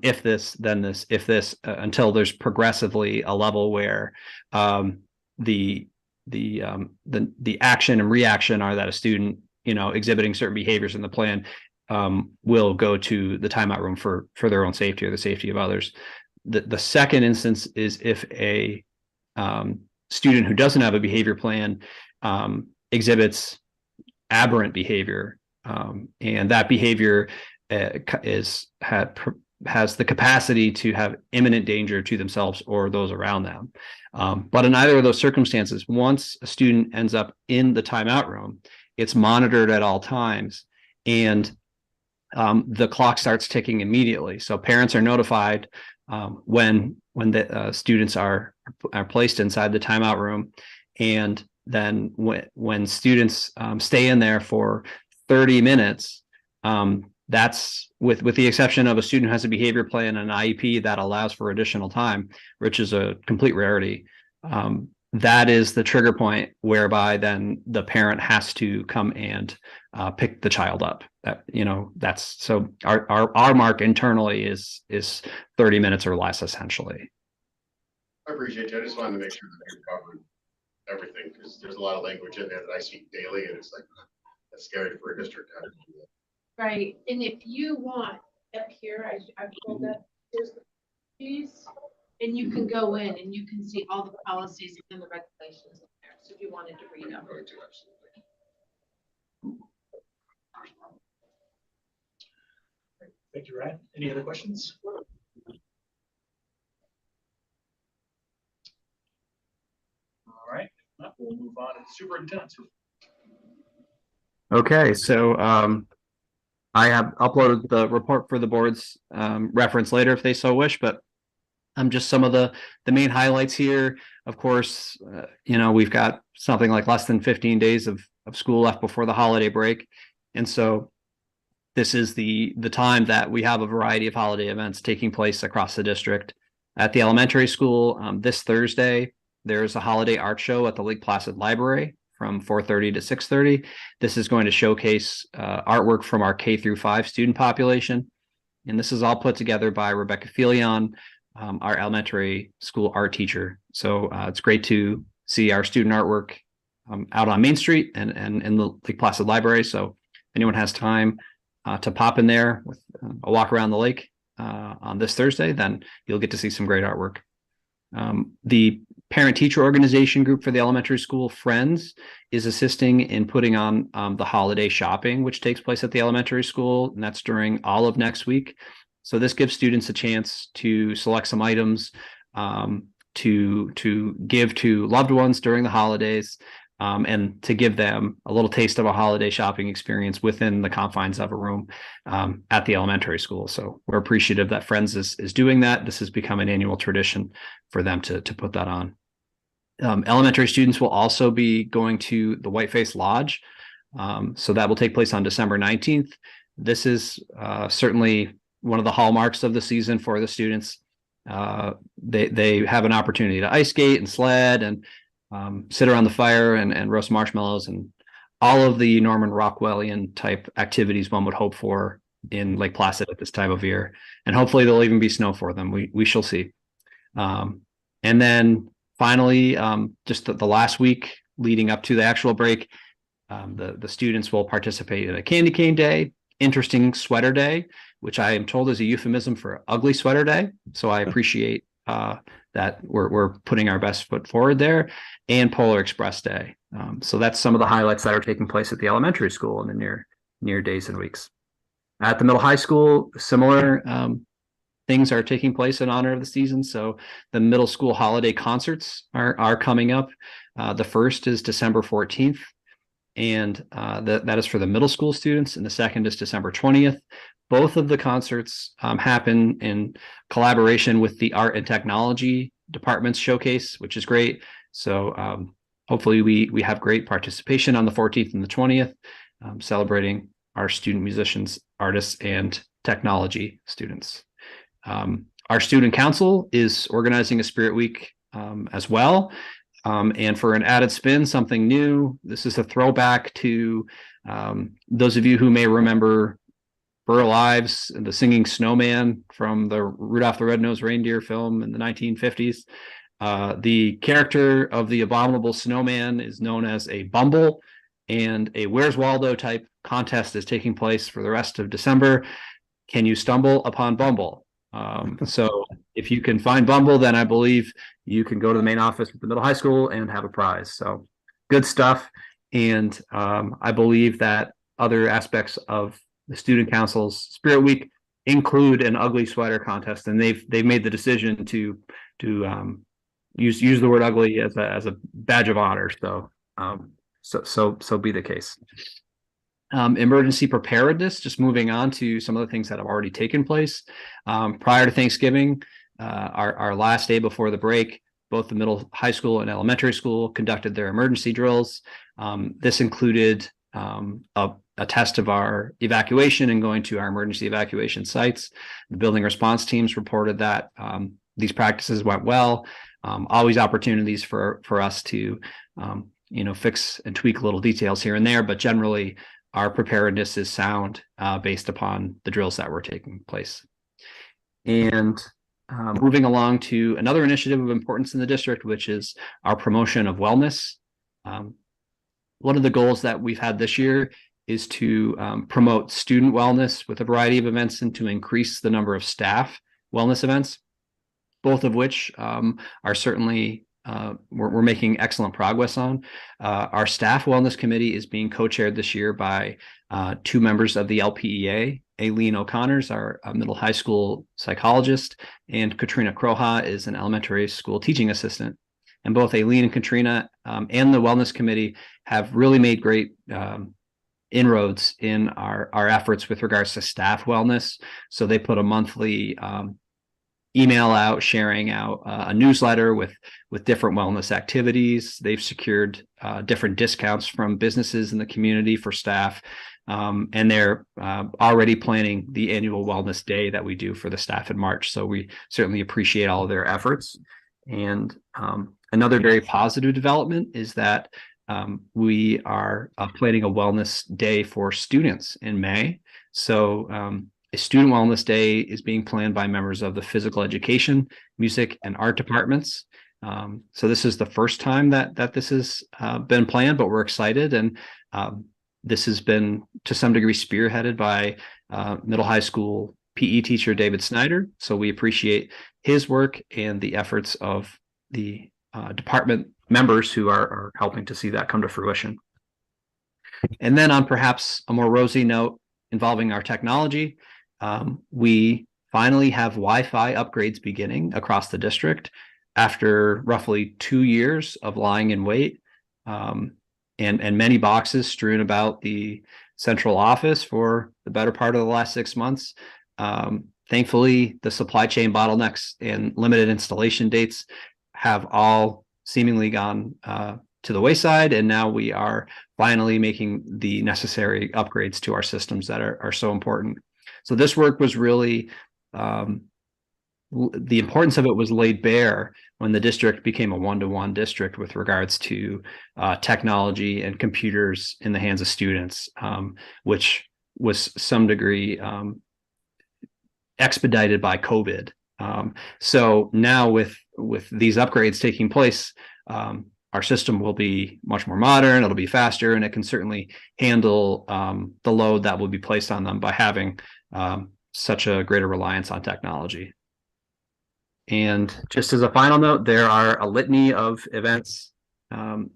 if this, then this, if this, until there's progressively a level where the action and reaction are that a student, exhibiting certain behaviors in the plan will go to the timeout room for their own safety or the safety of others. The second instance is if a student who doesn't have a behavior plan exhibits aberrant behavior, and that behavior has the capacity to have imminent danger to themselves or those around them. But in either of those circumstances, once a student ends up in the timeout room, it's monitored at all times, and the clock starts ticking immediately. So parents are notified when the students are placed inside the timeout room, and then when students stay in there for 30 minutes, that's with the exception of a student who has a behavior plan and an IEP that allows for additional time, which is a complete rarity. That is the trigger point whereby then the parent has to come and pick the child up. That's so our mark internally is 30 minutes or less, essentially. I appreciate you. I just wanted to make sure that you covered everything, because there's a lot of language in there that I see daily, and it's like, that's scary for a district to have to do that. Right, and if you want, up here, I pulled up, here's the piece, and you can go in and you can see all the policies and the regulations in there. So if you wanted to read them. I'm going to, absolutely. Thank you, Ryan. Any other questions? All right, if not, we'll move on to the superintendent's report. Okay, so I have uploaded the report for the board's reference later if they so wish, but just some of the main highlights here. Of course, we've got something like less than 15 days of school left before the holiday break. And so this is the time that we have a variety of holiday events taking place across the district. At the elementary school, this Thursday, there's a holiday art show at the Lake Placid Library from 4:30 to 6:30. This is going to showcase artwork from our K-5 student population. And this is all put together by Rebecca Filion, our elementary school art teacher. So it's great to see our student artwork out on Main Street and in the Lake Placid Library. So if anyone has time to pop in there with a walk around the lake on this Thursday, then you'll get to see some great artwork. The parent-teacher organization group for the elementary school, Friends, is assisting in putting on the holiday shopping, which takes place at the elementary school, and that's during all of next week. So this gives students a chance to select some items to give to loved ones during the holidays, and to give them a little taste of a holiday shopping experience within the confines of a room at the elementary school. So we're appreciative that Friends is doing that. This has become an annual tradition for them to put that on. Elementary students will also be going to the Whiteface Lodge. So that will take place on December 19th. This is certainly one of the hallmarks of the season for the students. They have an opportunity to ice skate and sled and sit around the fire and roast marshmallows and all of the Norman Rockwellian type activities one would hope for in Lake Placid at this time of year. And hopefully there'll even be snow for them. We shall see. And then finally, just the last week leading up to the actual break, the students will participate in a candy cane day, interesting sweater day, which I am told is a euphemism for ugly sweater day. So I appreciate that we're putting our best foot forward there, and Polar Express Day. So that's some of the highlights that are taking place at the elementary school in the near days and weeks. At the middle high school, similar things are taking place in honor of the season. So the middle school holiday concerts are coming up. The first is December 14th. And that is for the middle school students, and the second is December 20th. Both of the concerts happen in collaboration with the Art and Technology Department's showcase, which is great. So hopefully we have great participation on the 14th and the 20th, celebrating our student musicians, artists, and technology students. Our student council is organizing a Spirit Week as well. And for an added spin, something new. This is a throwback to those of you who may remember Burl Ives and the Singing Snowman from the Rudolph the Red-Nosed Reindeer film in the 1950s. The character of the abominable snowman is known as a Bumble, and a Where's Waldo type contest is taking place for the rest of December. Can you stumble upon Bumble? So if you can find Bumble, then I believe you can go to the main office at the middle high school and have a prize. So good stuff. And I believe that other aspects of the student council's Spirit Week include an ugly sweater contest, and they've made the decision to use the word ugly as a badge of honor. So be the case. Emergency preparedness, just moving on to some of the things that have already taken place. Prior to Thanksgiving, our last day before the break, both the middle high school and elementary school conducted their emergency drills. This included a test of our evacuation and going to our emergency evacuation sites. The building response teams reported that these practices went well. Always opportunities for us to fix and tweak little details here and there, but generally our preparedness is sound based upon the drills that were taking place. And moving along to another initiative of importance in the district, which is our promotion of wellness. One of the goals that we've had this year is to promote student wellness with a variety of events and to increase the number of staff wellness events, both of which are certainly we're making excellent progress on. Our staff wellness committee is being co-chaired this year by two members of the LPEA. Aileen O'Connors, our middle high school psychologist, and Katrina Croha is an elementary school teaching assistant. And both Aileen and Katrina and the wellness committee have really made great inroads in our efforts with regards to staff wellness. So they put a monthly email out, sharing out a newsletter with different wellness activities. They've secured different discounts from businesses in the community for staff. And they're already planning the annual wellness day that we do for the staff in March. So we certainly appreciate all of their efforts. And another very positive development is that we are planning a wellness day for students in May. So a student wellness day is being planned by members of the physical education, music, and art departments. So this is the first time that this has been planned, but we're excited. And this has been to some degree spearheaded by middle high school PE teacher David Snyder. So we appreciate his work and the efforts of the department members who are helping to see that come to fruition. And then on perhaps a more rosy note involving our technology, we finally have Wi-Fi upgrades beginning across the district after roughly 2 years of lying in wait and many boxes strewn about the central office for the better part of the last 6 months. Thankfully, the supply chain bottlenecks and limited installation dates have all seemingly gone to the wayside, and now we are finally making the necessary upgrades to our systems that are so important. So this work was really the importance of it was laid bare when the district became a one-to-one district with regards to technology and computers in the hands of students, which was some degree expedited by COVID. So now with these upgrades taking place, our system will be much more modern, it'll be faster, and it can certainly handle the load that will be placed on them by having such a greater reliance on technology. And just as a final note, there are a litany of events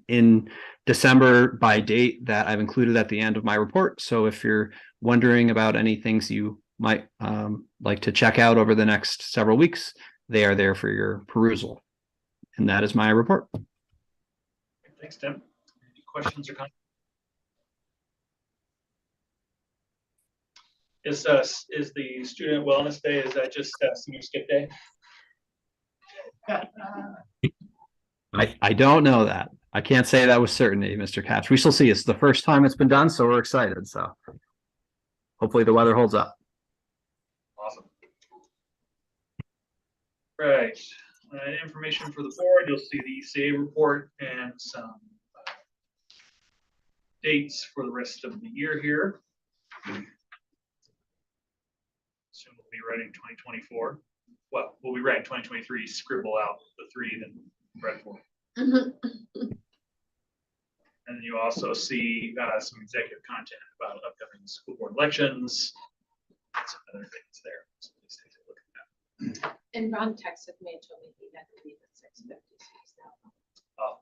in December by date that I've included at the end of my report. So if you're wondering about any things you might like to check out over the next several weeks, they are there for your perusal. And that is my report. Thanks, Tim. Any questions or comments? Is the Student Wellness Day, is that just Senior Skip Day? I don't know that. I can't say that with certainty, Mr. Katz. We shall see. It's the first time it's been done, so we're excited. So hopefully the weather holds up. Awesome. Right. Information for the board. You'll see the ECA report and some dates for the rest of the year here. Soon we'll be writing 2024. Well, we'll be writing 2023. Scribble out the 3 then read for. And then you also see some executive content about upcoming school board elections, some other things there. So please take a look at that. And Ron texted me and told me he had to leave at 6:56 now. Oh,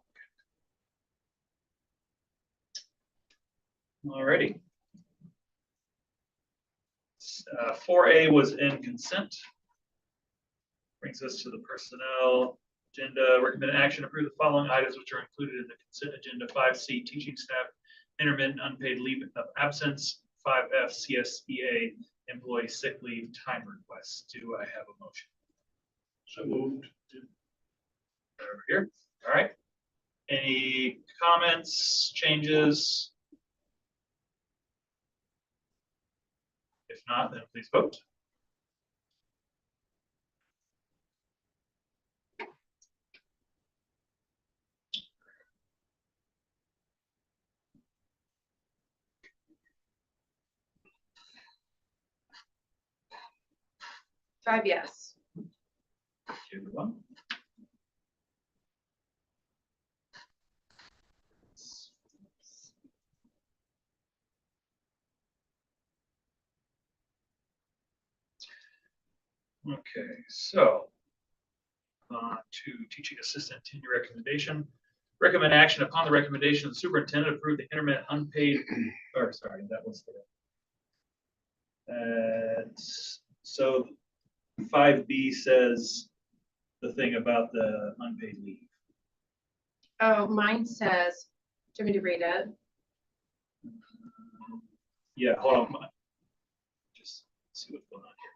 okay. Alrighty. 4A was in consent. Brings us to the personnel agenda. Recommended action, approve the following items which are included in the consent agenda. 5C, teaching staff intermittent unpaid leave of absence. 5F, CSEA employee sick leave time requests. Do I have a motion? So moved. Over here. All right. Any comments, changes? If not, then please vote. Five yes. Everyone. Okay, so to teaching assistant tenure recommendation. Recommend action upon the recommendation of the superintendent approve the intermittent unpaid, or sorry, that was the. So 5B says the thing about the unpaid leave. Oh, mine says, do you want me to read it? Yeah, hold on. Just see what's going on here.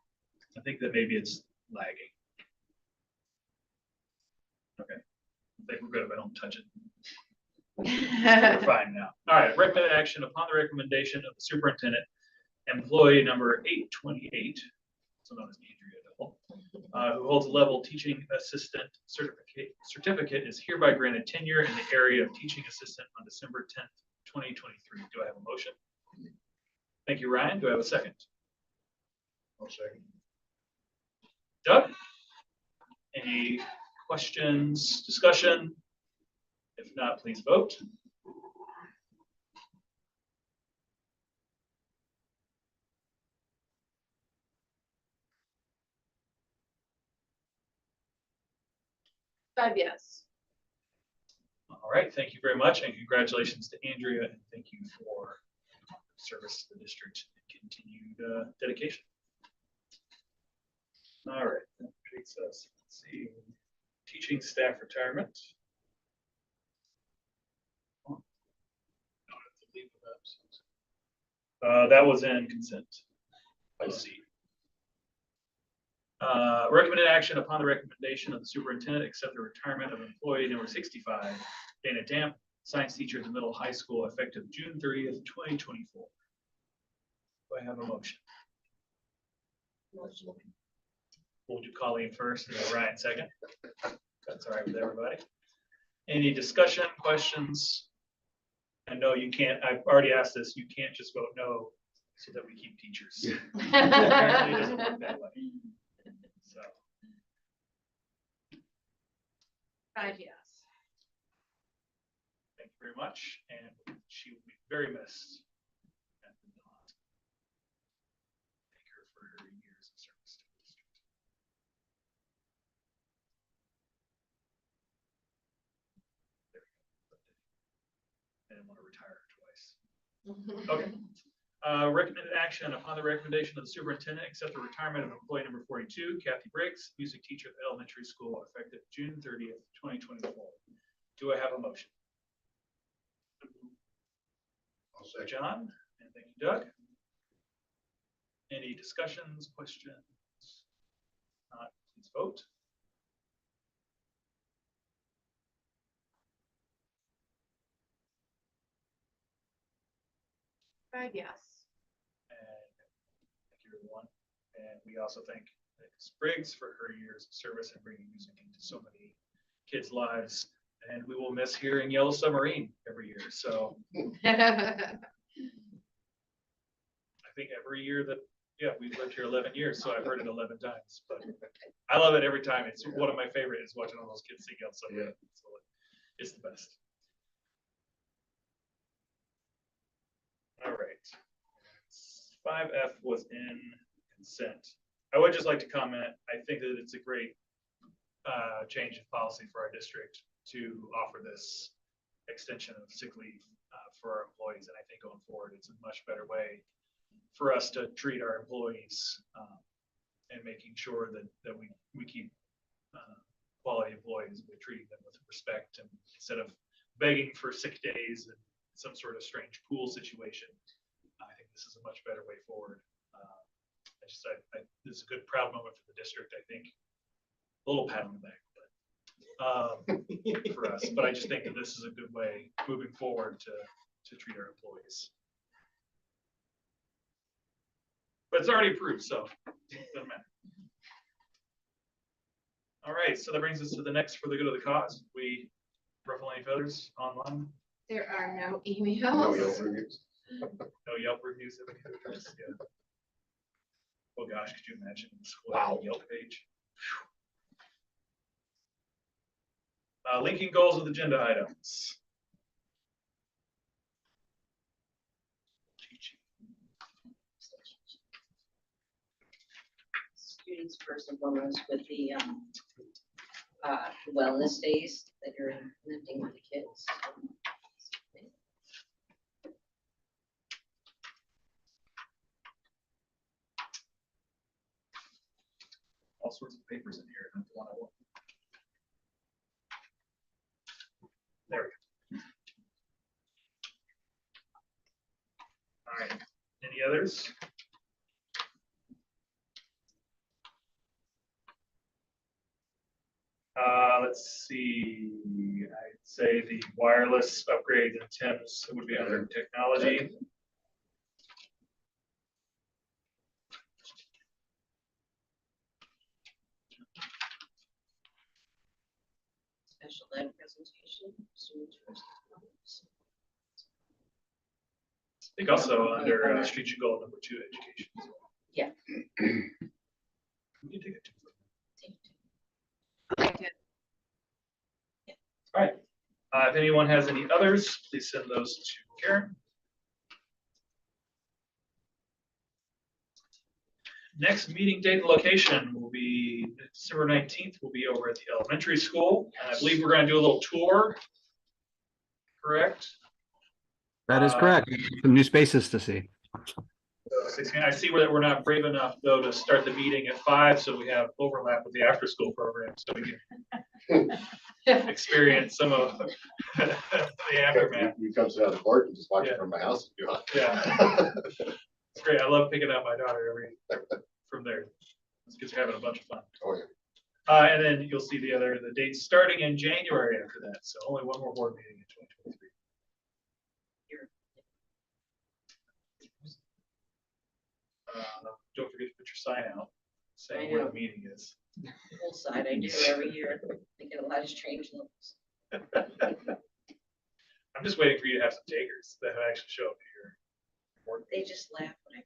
I think that maybe it's lagging. Okay, I think we're good if I don't touch it. We're fine now. All right, recommended action upon the recommendation of the superintendent, employee number 828, also known as Andrea Dole, who holds a level teaching assistant certificate is hereby granted tenure in the area of teaching assistant on December 10th, 2023. Do I have a motion? Thank you, Ryan. Do I have a second? I'll second. Doug? Any questions, discussion? If not, please vote. Five yes. All right, thank you very much, and congratulations to Andrea, and thank you for service to the district and continued dedication. All right, that takes us, let's see, teaching staff retirement. That was in consent. I see. Recommended action upon the recommendation of the superintendent, accept the retirement of employee number 65, Dana Damp, science teacher at the middle high school, effective June 30th, 2024. Do I have a motion? We'll do Colleen first and then Ryan second. That's all right with everybody. Any discussion, questions? I know you can't, I've already asked this, you can't just vote no so that we keep teachers. Apparently it doesn't work that way. So, 5 yes. thank you very much, and she will be very missed. At the Vermont. Thank her for her years of service to the district. There we go. I didn't want to retire her twice. Okay. Recommended action upon the recommendation of the superintendent, accept the retirement of employee number 42, Kathy Briggs, music teacher at the elementary school, effective June 30th, 2024. Do I have a motion? I'll second. John, and thank you, Doug. Any discussions, questions? Not, please vote. Five yes. And thank you, everyone. And we also thank Ms. Briggs for her years of service and bringing music into so many kids' lives. And we will miss hearing Yellow Submarine every year. So I think every year that, yeah, we've lived here 11 years, so I've heard it 11 times. But I love it every time. It's one of my favorite is watching all those kids sing Yellow Submarine. So it's the best. All right. 5F was in consent. I would just like to comment, I think that it's a great change in policy for our district to offer this extension of sick leave for our employees. And I think going forward, it's a much better way for us to treat our employees and making sure that we keep quality employees. We're treating them with respect, and instead of begging for sick days and some sort of strange pool situation. I think this is a much better way forward. This is a good proud moment for the district. I think a little pat on the back, but for us. But I just think that this is a good way moving forward to treat our employees. But it's already approved, so it doesn't matter. All right, so that brings us to the next for the good of the cause. We ruffle any feathers online. There are no No, emails. Yelp reviews. No Yelp reviews that we can address. Yeah. Oh gosh, could you imagine the school Wow. Yelp page? Linking goals with agenda items. Students first and foremost with the wellness days that you're implementing with the kids. All sorts of papers in here. Not the one I want. There we go. All right. Any others? Let's see. I'd say the wireless upgrade in Tim's would be under technology. Special ed presentation, students first and foremost. I think also under strategic goal number 2, education. Yeah. We can take it. Like it. All right. If anyone has any others, please send those to Karen. Next meeting date and location will be December 19th. We'll be over at the elementary school. And I believe we're going to do a little tour. Correct? That is correct. Some new spaces to see. I see that we're not brave enough though to start the meeting at 5, so we have overlap with the after-school program, so we can experience some of the aftermath. You come sit on the court and just watch Yeah. it from my house if you want. Yeah, it's great. I love picking up my daughter from there. It's because you're having a bunch of fun. Oh, yeah. And then you'll see the dates starting in January after that. So only one more board meeting in 2023. Don't forget to put your sign out saying where the meeting is. Full side, I do every year. I get a lot of strange looks. I'm just waiting for you to have some takers that actually show up here. They just laugh when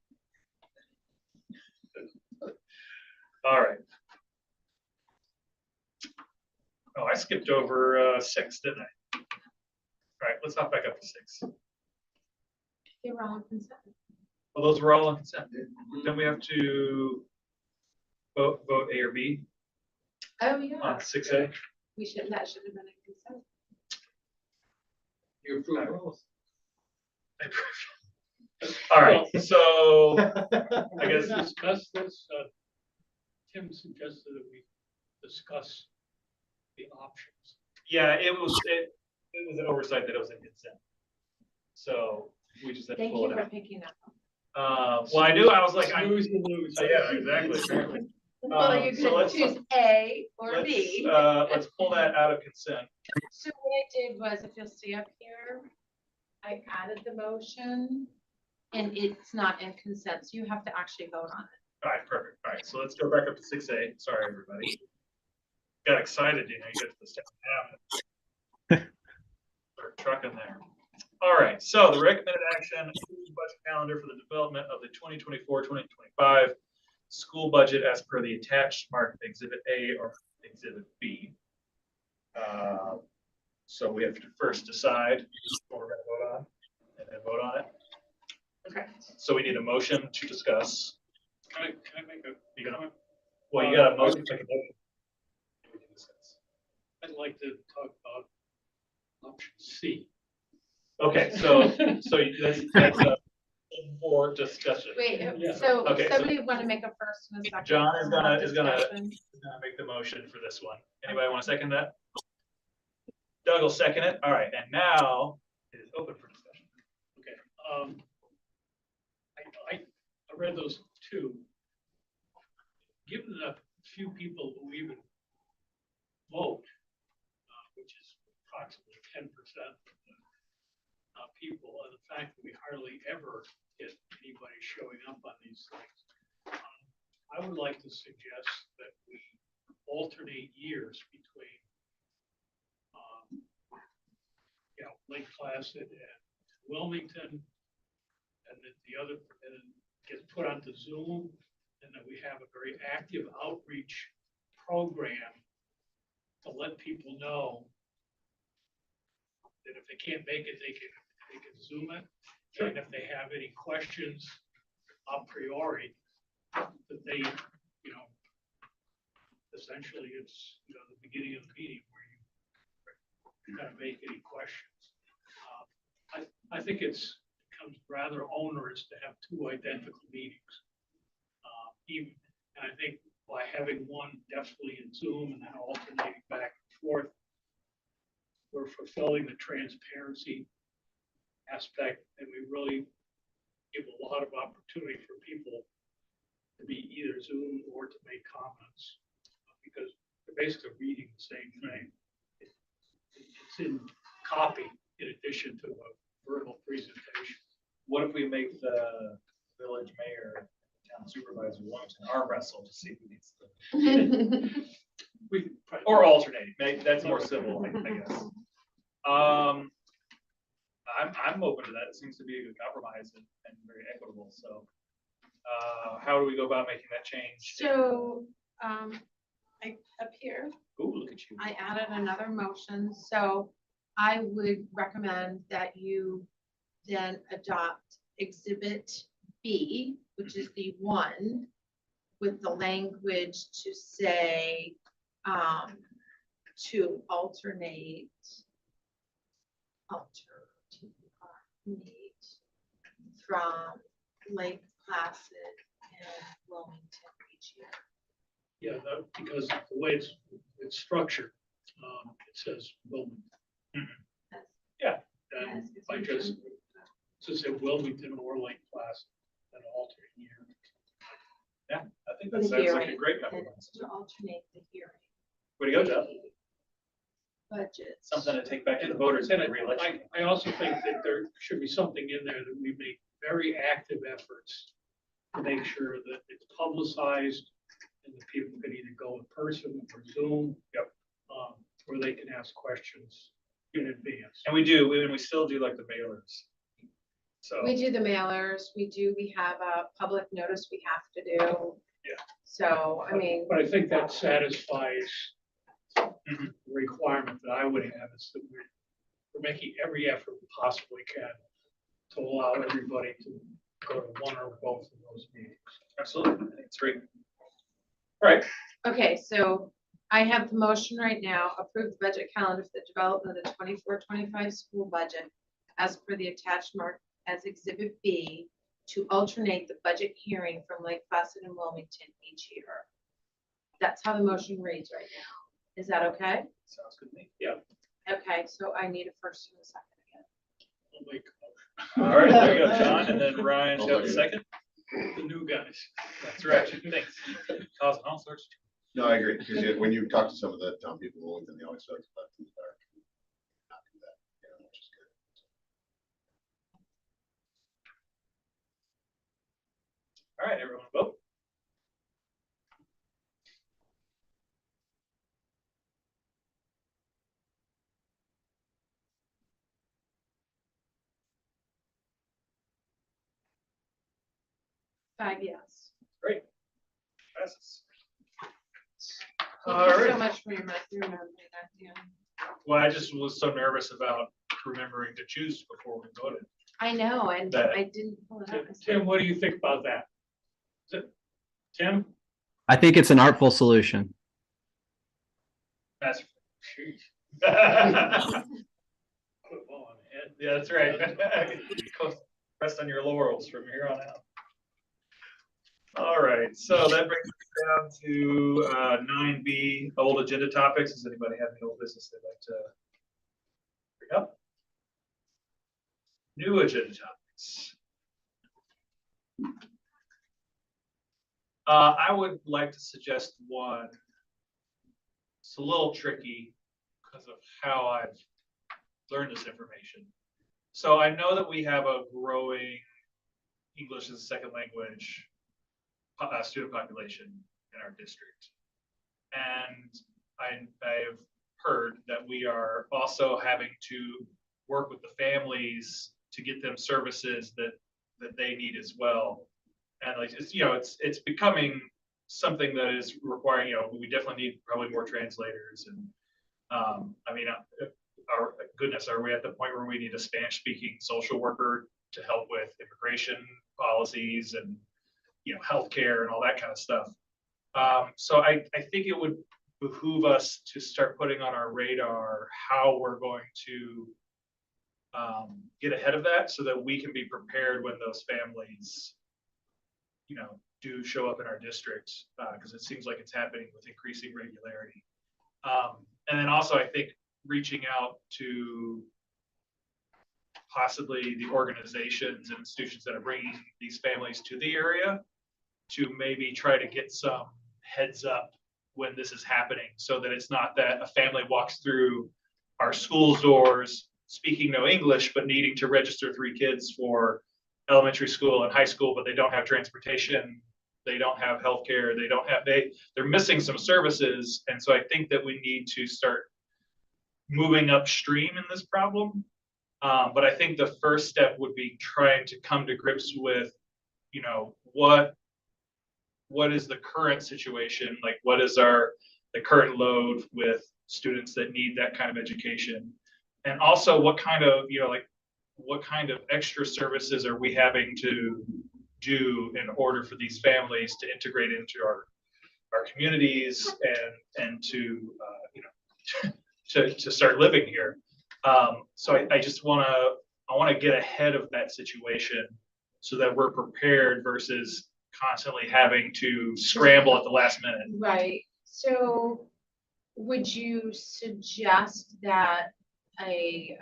I. All right. Oh, I skipped over 6, didn't I? All right, let's hop back up to 6. They were all on consent. Well, those were all on consent. Then we have to vote A or B Oh, yeah. on 6A. That should have been a consent. You approve both. All right, so I We guess discuss this, Tim suggested that we discuss the options. yeah, it was an oversight that it was in consent. So we just had to Thank pull you it for out. picking up. Well, I knew I was like, Snooze and lose. yeah, exactly. Apparently. Well, you So could let's- choose A or B. Let's pull that out of consent. So what I did was, if you'll see up here, I added the motion and it's not in consent, so you have to actually vote on it. All right, perfect. All right, so let's go back up to 6A. Sorry, everybody. Got excited, you get to the second half. Start trucking there. All right, so the recommended action, budget calendar for the development of the 2024-2025 school budget as per the attached marked Exhibit A or Exhibit B. So we have to first decide what we're going to vote on and then vote on it. Okay. So we need a motion to discuss. Can I make a comment? Well, you got a motion. Make a motion. I'd like to talk about option C. Okay, so that's for discussion. Wait, Yeah. so Okay, so- somebody want to make a first and a second? John is gonna Discussion? make the motion for this one. Anybody want to second that? Doug will second it. All right, and now it is open for discussion. Okay, I read those two. Given the few people who even vote, which is approximately 10% of the people, and the fact that we hardly ever get anybody showing up on these things, I would like to suggest that we alternate years between Lake Placid and Wilmington, and that the other, and it gets put onto Zoom, and that we have a very active outreach program to let people know that if they can't make it, they can Zoom it. And if they have any questions a priori, that they, essentially it's, the beginning of the meeting where you kind of make any questions. I think it's becomes rather onerous to have two identical meetings. And I think by having one definitely in Zoom and then alternating back and forth, we're fulfilling the transparency aspect, and we really give a lot of opportunity for people to be either Zoom or to make comments, because they're basically reading the same thing. It's in copy in addition to a verbal presentation. What if we make the village mayor, and town supervisor, Wilmington arm wrestle to see who needs the, We or alternate, that's more civil, I guess. I'm open to that. It seems to be a good compromise and very equitable, so. How do we go about making that change? So, up here, Ooh, look at you. I added another motion, so I would recommend that you then adopt Exhibit B, which is the one with the language to say, to alternate from Lake Placid and Wilmington each year. Yeah, because the way it's structured, it says Wilmington. Yeah. And I just, since it Wilmington or Lake Placid, an alternate year. Yeah, think For that the sounds like a hearing, great and compromise. to alternate the hearing. Way to go, John. Budget. Something to take back to the voters in And the reelection. I also think that there should be something in there that we make very active efforts to make sure that it's publicized and that people can either go in person or Zoom. Yep. Where they can ask questions in advance. And we still do like the mailers. So, We do the mailers, we have a public notice we have to do. Yeah. So, I mean, But I think that satisfies Mhm. the requirement that I would have is that we're making every effort we possibly can to allow everybody to go to one or both of those meetings. absolutely, I think it's great. All right, okay, so I have the motion right now, approve the budget calendar for the development of the 24-25 school budget as per the attached mark as Exhibit B to alternate the budget hearing from Lake Placid and Wilmington each year. That's how the motion reads right now. Is that okay? sounds good to me. Yeah, Okay, so I need a first and a second again. I'll make a motion. All right, there you go, John, and then Ryan's got the second. The new guys. That's right, thanks. Causing all sorts. No, I agree, because when you talk to some of the town people, in Wilmington, they always feel like it's left in the dark. Not do that, you know, which is good. All right, everyone vote. Five yes. Great. Passes. Thank All you so right. much for your remembering that, Dan. Well, I just was so nervous about remembering to choose before we voted. I know, and That- I didn't pull it up. Tim, what do you think about that? Tim? I think it's an artful solution. That's. Put a ball on the head. Yeah, that's right. Rest on your laurels from here on out. All right, so that brings us down to 9B, old agenda topics. Does anybody have any old business they'd like to bring up? New agenda topics. I would like to suggest one. It's a little tricky because of how I've learned this information. So I know that we have a growing English as a second language student population in our district. And I've heard that we are also having to work with the families to get them services that they need as well. And like, it's becoming something that is requiring, we definitely need probably more translators. And I mean, our goodness, are we at the point where we need a Spanish speaking social worker to help with immigration policies and healthcare and all that kind of stuff. So I think it would behoove us to start putting on our radar how we're going to get ahead of that so that we can be prepared when those families, do show up in our district, because it seems like it's happening with increasing regularity. And then also I think reaching out to possibly the organizations and institutions that are bringing these families to the area to maybe try to get some heads up when this is happening, so that it's not that a family walks through our school's doors speaking no English, but needing to register 3 kids for elementary school and high school, but they don't have transportation, they don't have healthcare, they're missing some services. And so I think that we need to start moving upstream in this problem. But I think the first step would be trying to come to grips with, what is the current situation? Like, what is the current load with students that need that kind of education? And also what kind of, what kind of extra services are we having to do in order for these families to integrate into our communities and to, to start living here. So I just want to get ahead of that situation so that we're prepared versus constantly having to scramble at the last minute. Right, so would you suggest that a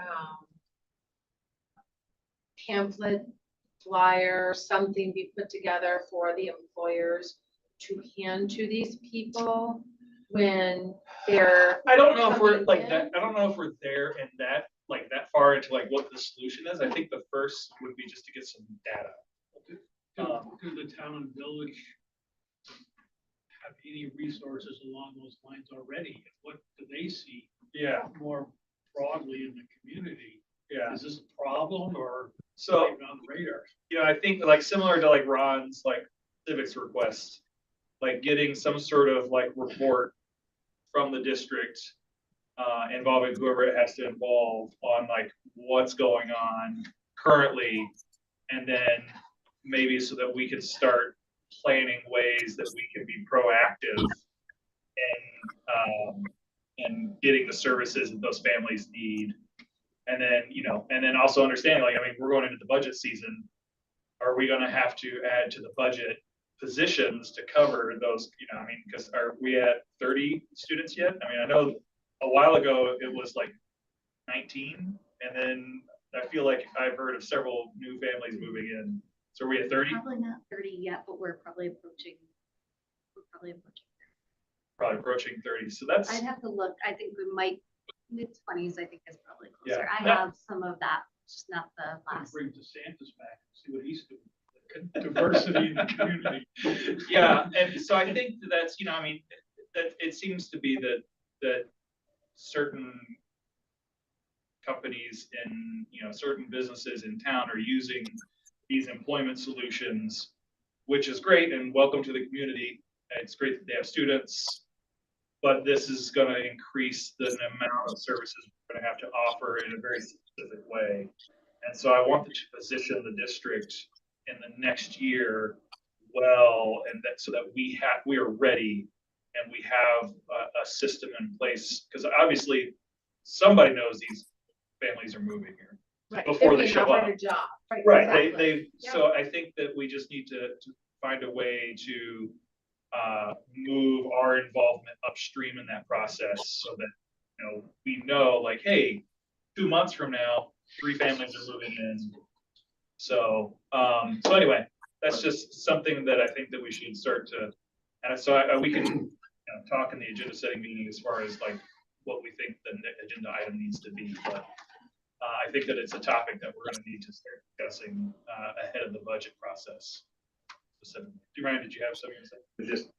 pamphlet, flyer, something be put together for the employers to hand to these people when they're. I don't know if we're coming like in. that, I don't know if we're there and that, like that far into like what the solution is. I think the first would be just to get some data. Do the town and village have any resources along those lines already? What do they see Yeah, more broadly in the community? yeah. Is this a problem or So, even on the radar? you know, I think like similar to like Ron's like civics request, like getting some sort of like report from the district involving whoever it has to involve on like what's going on currently. And then maybe so that we can start planning ways that we can be proactive and getting the services that those families need. And then, you know, and then also understanding, like, I mean, we're going into the budget season. Are we gonna have to add to the budget positions to cover those, you know, I mean, because are we at 30 students yet? I mean, I know a while ago it was like 19, and then I feel like I've heard of several new families moving in. So are we at 30? Probably not 30 yet, but we're probably approaching. Probably approaching 30. So that's, I'd have to look. I think we might, mid-20s, I think is probably closer. Yeah. I have some of that, just not the Let's last. bring DeSantis back and see what he's doing. Diversity in the community. yeah. And so I think that's, you know, I mean, that it seems to be that certain companies and, you know, certain businesses in town are using these employment solutions, which is great and welcome to the community. It's great that they have students, but this is going to increase the amount of services we're going to have to offer in a very specific way. And so I wanted to position the district in the next year well, and that so that we are ready and we have a system in place, because obviously somebody knows these families are moving here. Right, before they're they being show offered up. a job. Right, exactly. Yeah. so I think that we just need to find a way to move our involvement upstream in that process so that, you know, we know like, hey, 2 months from now, 3 families are moving in. So, so anyway, that's just something that I think that we should start to, and so we can, you know, talk in the agenda setting meeting as far as like what we think the agenda item needs to be, but I think that it's a topic that we're going to need to start discussing ahead of the budget process. Specifically. Ryan, did you have something to say? It's just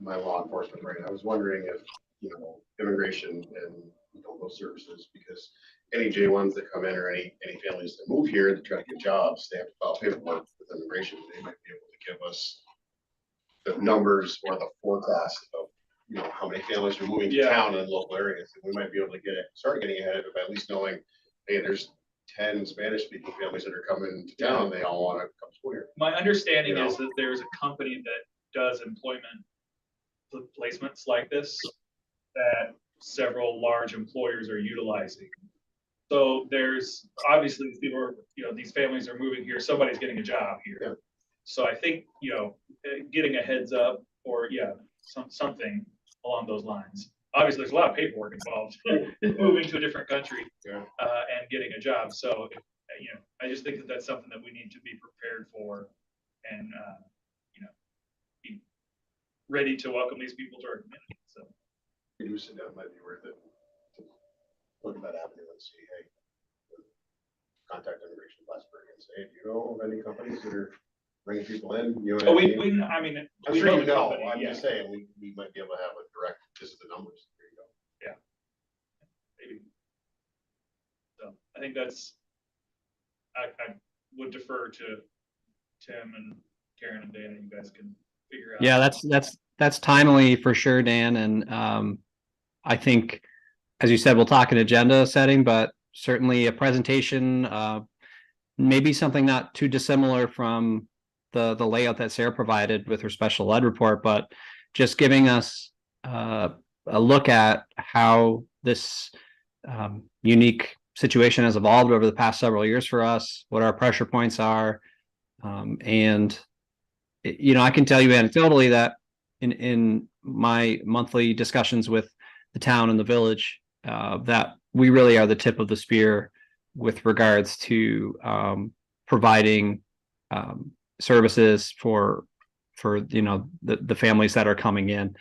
my law enforcement, right? I was wondering if, you know, immigration and, you know, those services, because any J1s that come in or any families that move here to try to get jobs, they have to file paperwork with immigration. They might be able to give us the numbers or the forecast of, you know, how many families are moving to Yeah. town in local areas. And we might be able to start getting ahead of it by at least knowing, hey, there's 10 Spanish-speaking families that are coming to town. They all want to come school here. My understanding You know? is that there's a company that does employment placements like this that several large employers are utilizing. So there's obviously these people are, you know, these families are moving here, somebody's getting a job here. Yeah. So I think, you know, getting a heads up or something along those lines. Obviously, there's a lot of paperwork involved moving to a different country and getting a job. So, you know, I just think that that's something that we need to be prepared for and, you know, be ready to welcome these people to our community. So, We do sit down, might be worth it to look at that avenue and see, hey, contact Immigration Plattsburgh and say, hey, do you know of any companies that are bringing people in? You know, but I mean, I'm we sure you the know, company, I'm yeah, just saying, we might be able to have a direct, this is the numbers, there you go. maybe. So I think that's, I would defer to Tim and Karen and Dan, and you guys can figure out. Yeah, that's timely for sure, Dan. And I think, as you said, we'll talk an agenda setting, but certainly a presentation, maybe something not too dissimilar from the layout that Sarah provided with her special ed report, but just giving us a look at how this unique situation has evolved over the past several years for us, what our pressure points are. And, you know, I can tell you anecdotally that in my monthly discussions with the town and the village, that we really are the tip of the spear with regards to providing services for the families that are coming in,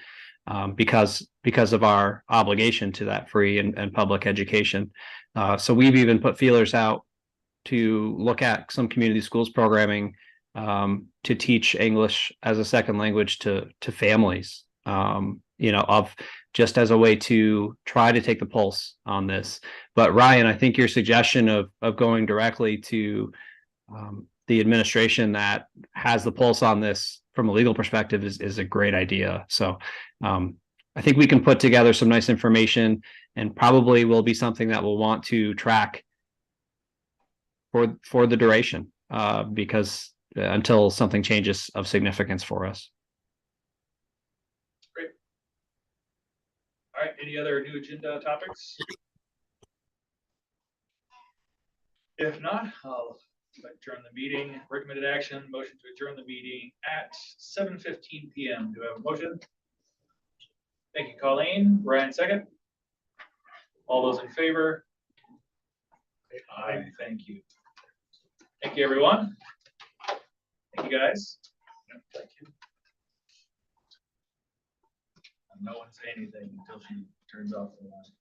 because of our obligation to that free and public education. So we've even put feelers out to look at some community schools programming to teach English as a second language to families, of just as a way to try to take the pulse on this. But Ryan, I think your suggestion of going directly to the administration that has the pulse on this from a legal perspective is a great idea. So I think we can put together some nice information, and probably will be something that we'll want to track for the duration, because until something changes of significance for us. Great. All right, any other new agenda topics? If not, I'll adjourn the meeting. Recommended action, motion to adjourn the meeting at 7:15 PM. Do I have a motion? Thank you, Colleen. Brian, second. All those in favor? Aye, thank you. Thank you, everyone. Thank you, guys. Thank you. No one say anything until she turns off the line.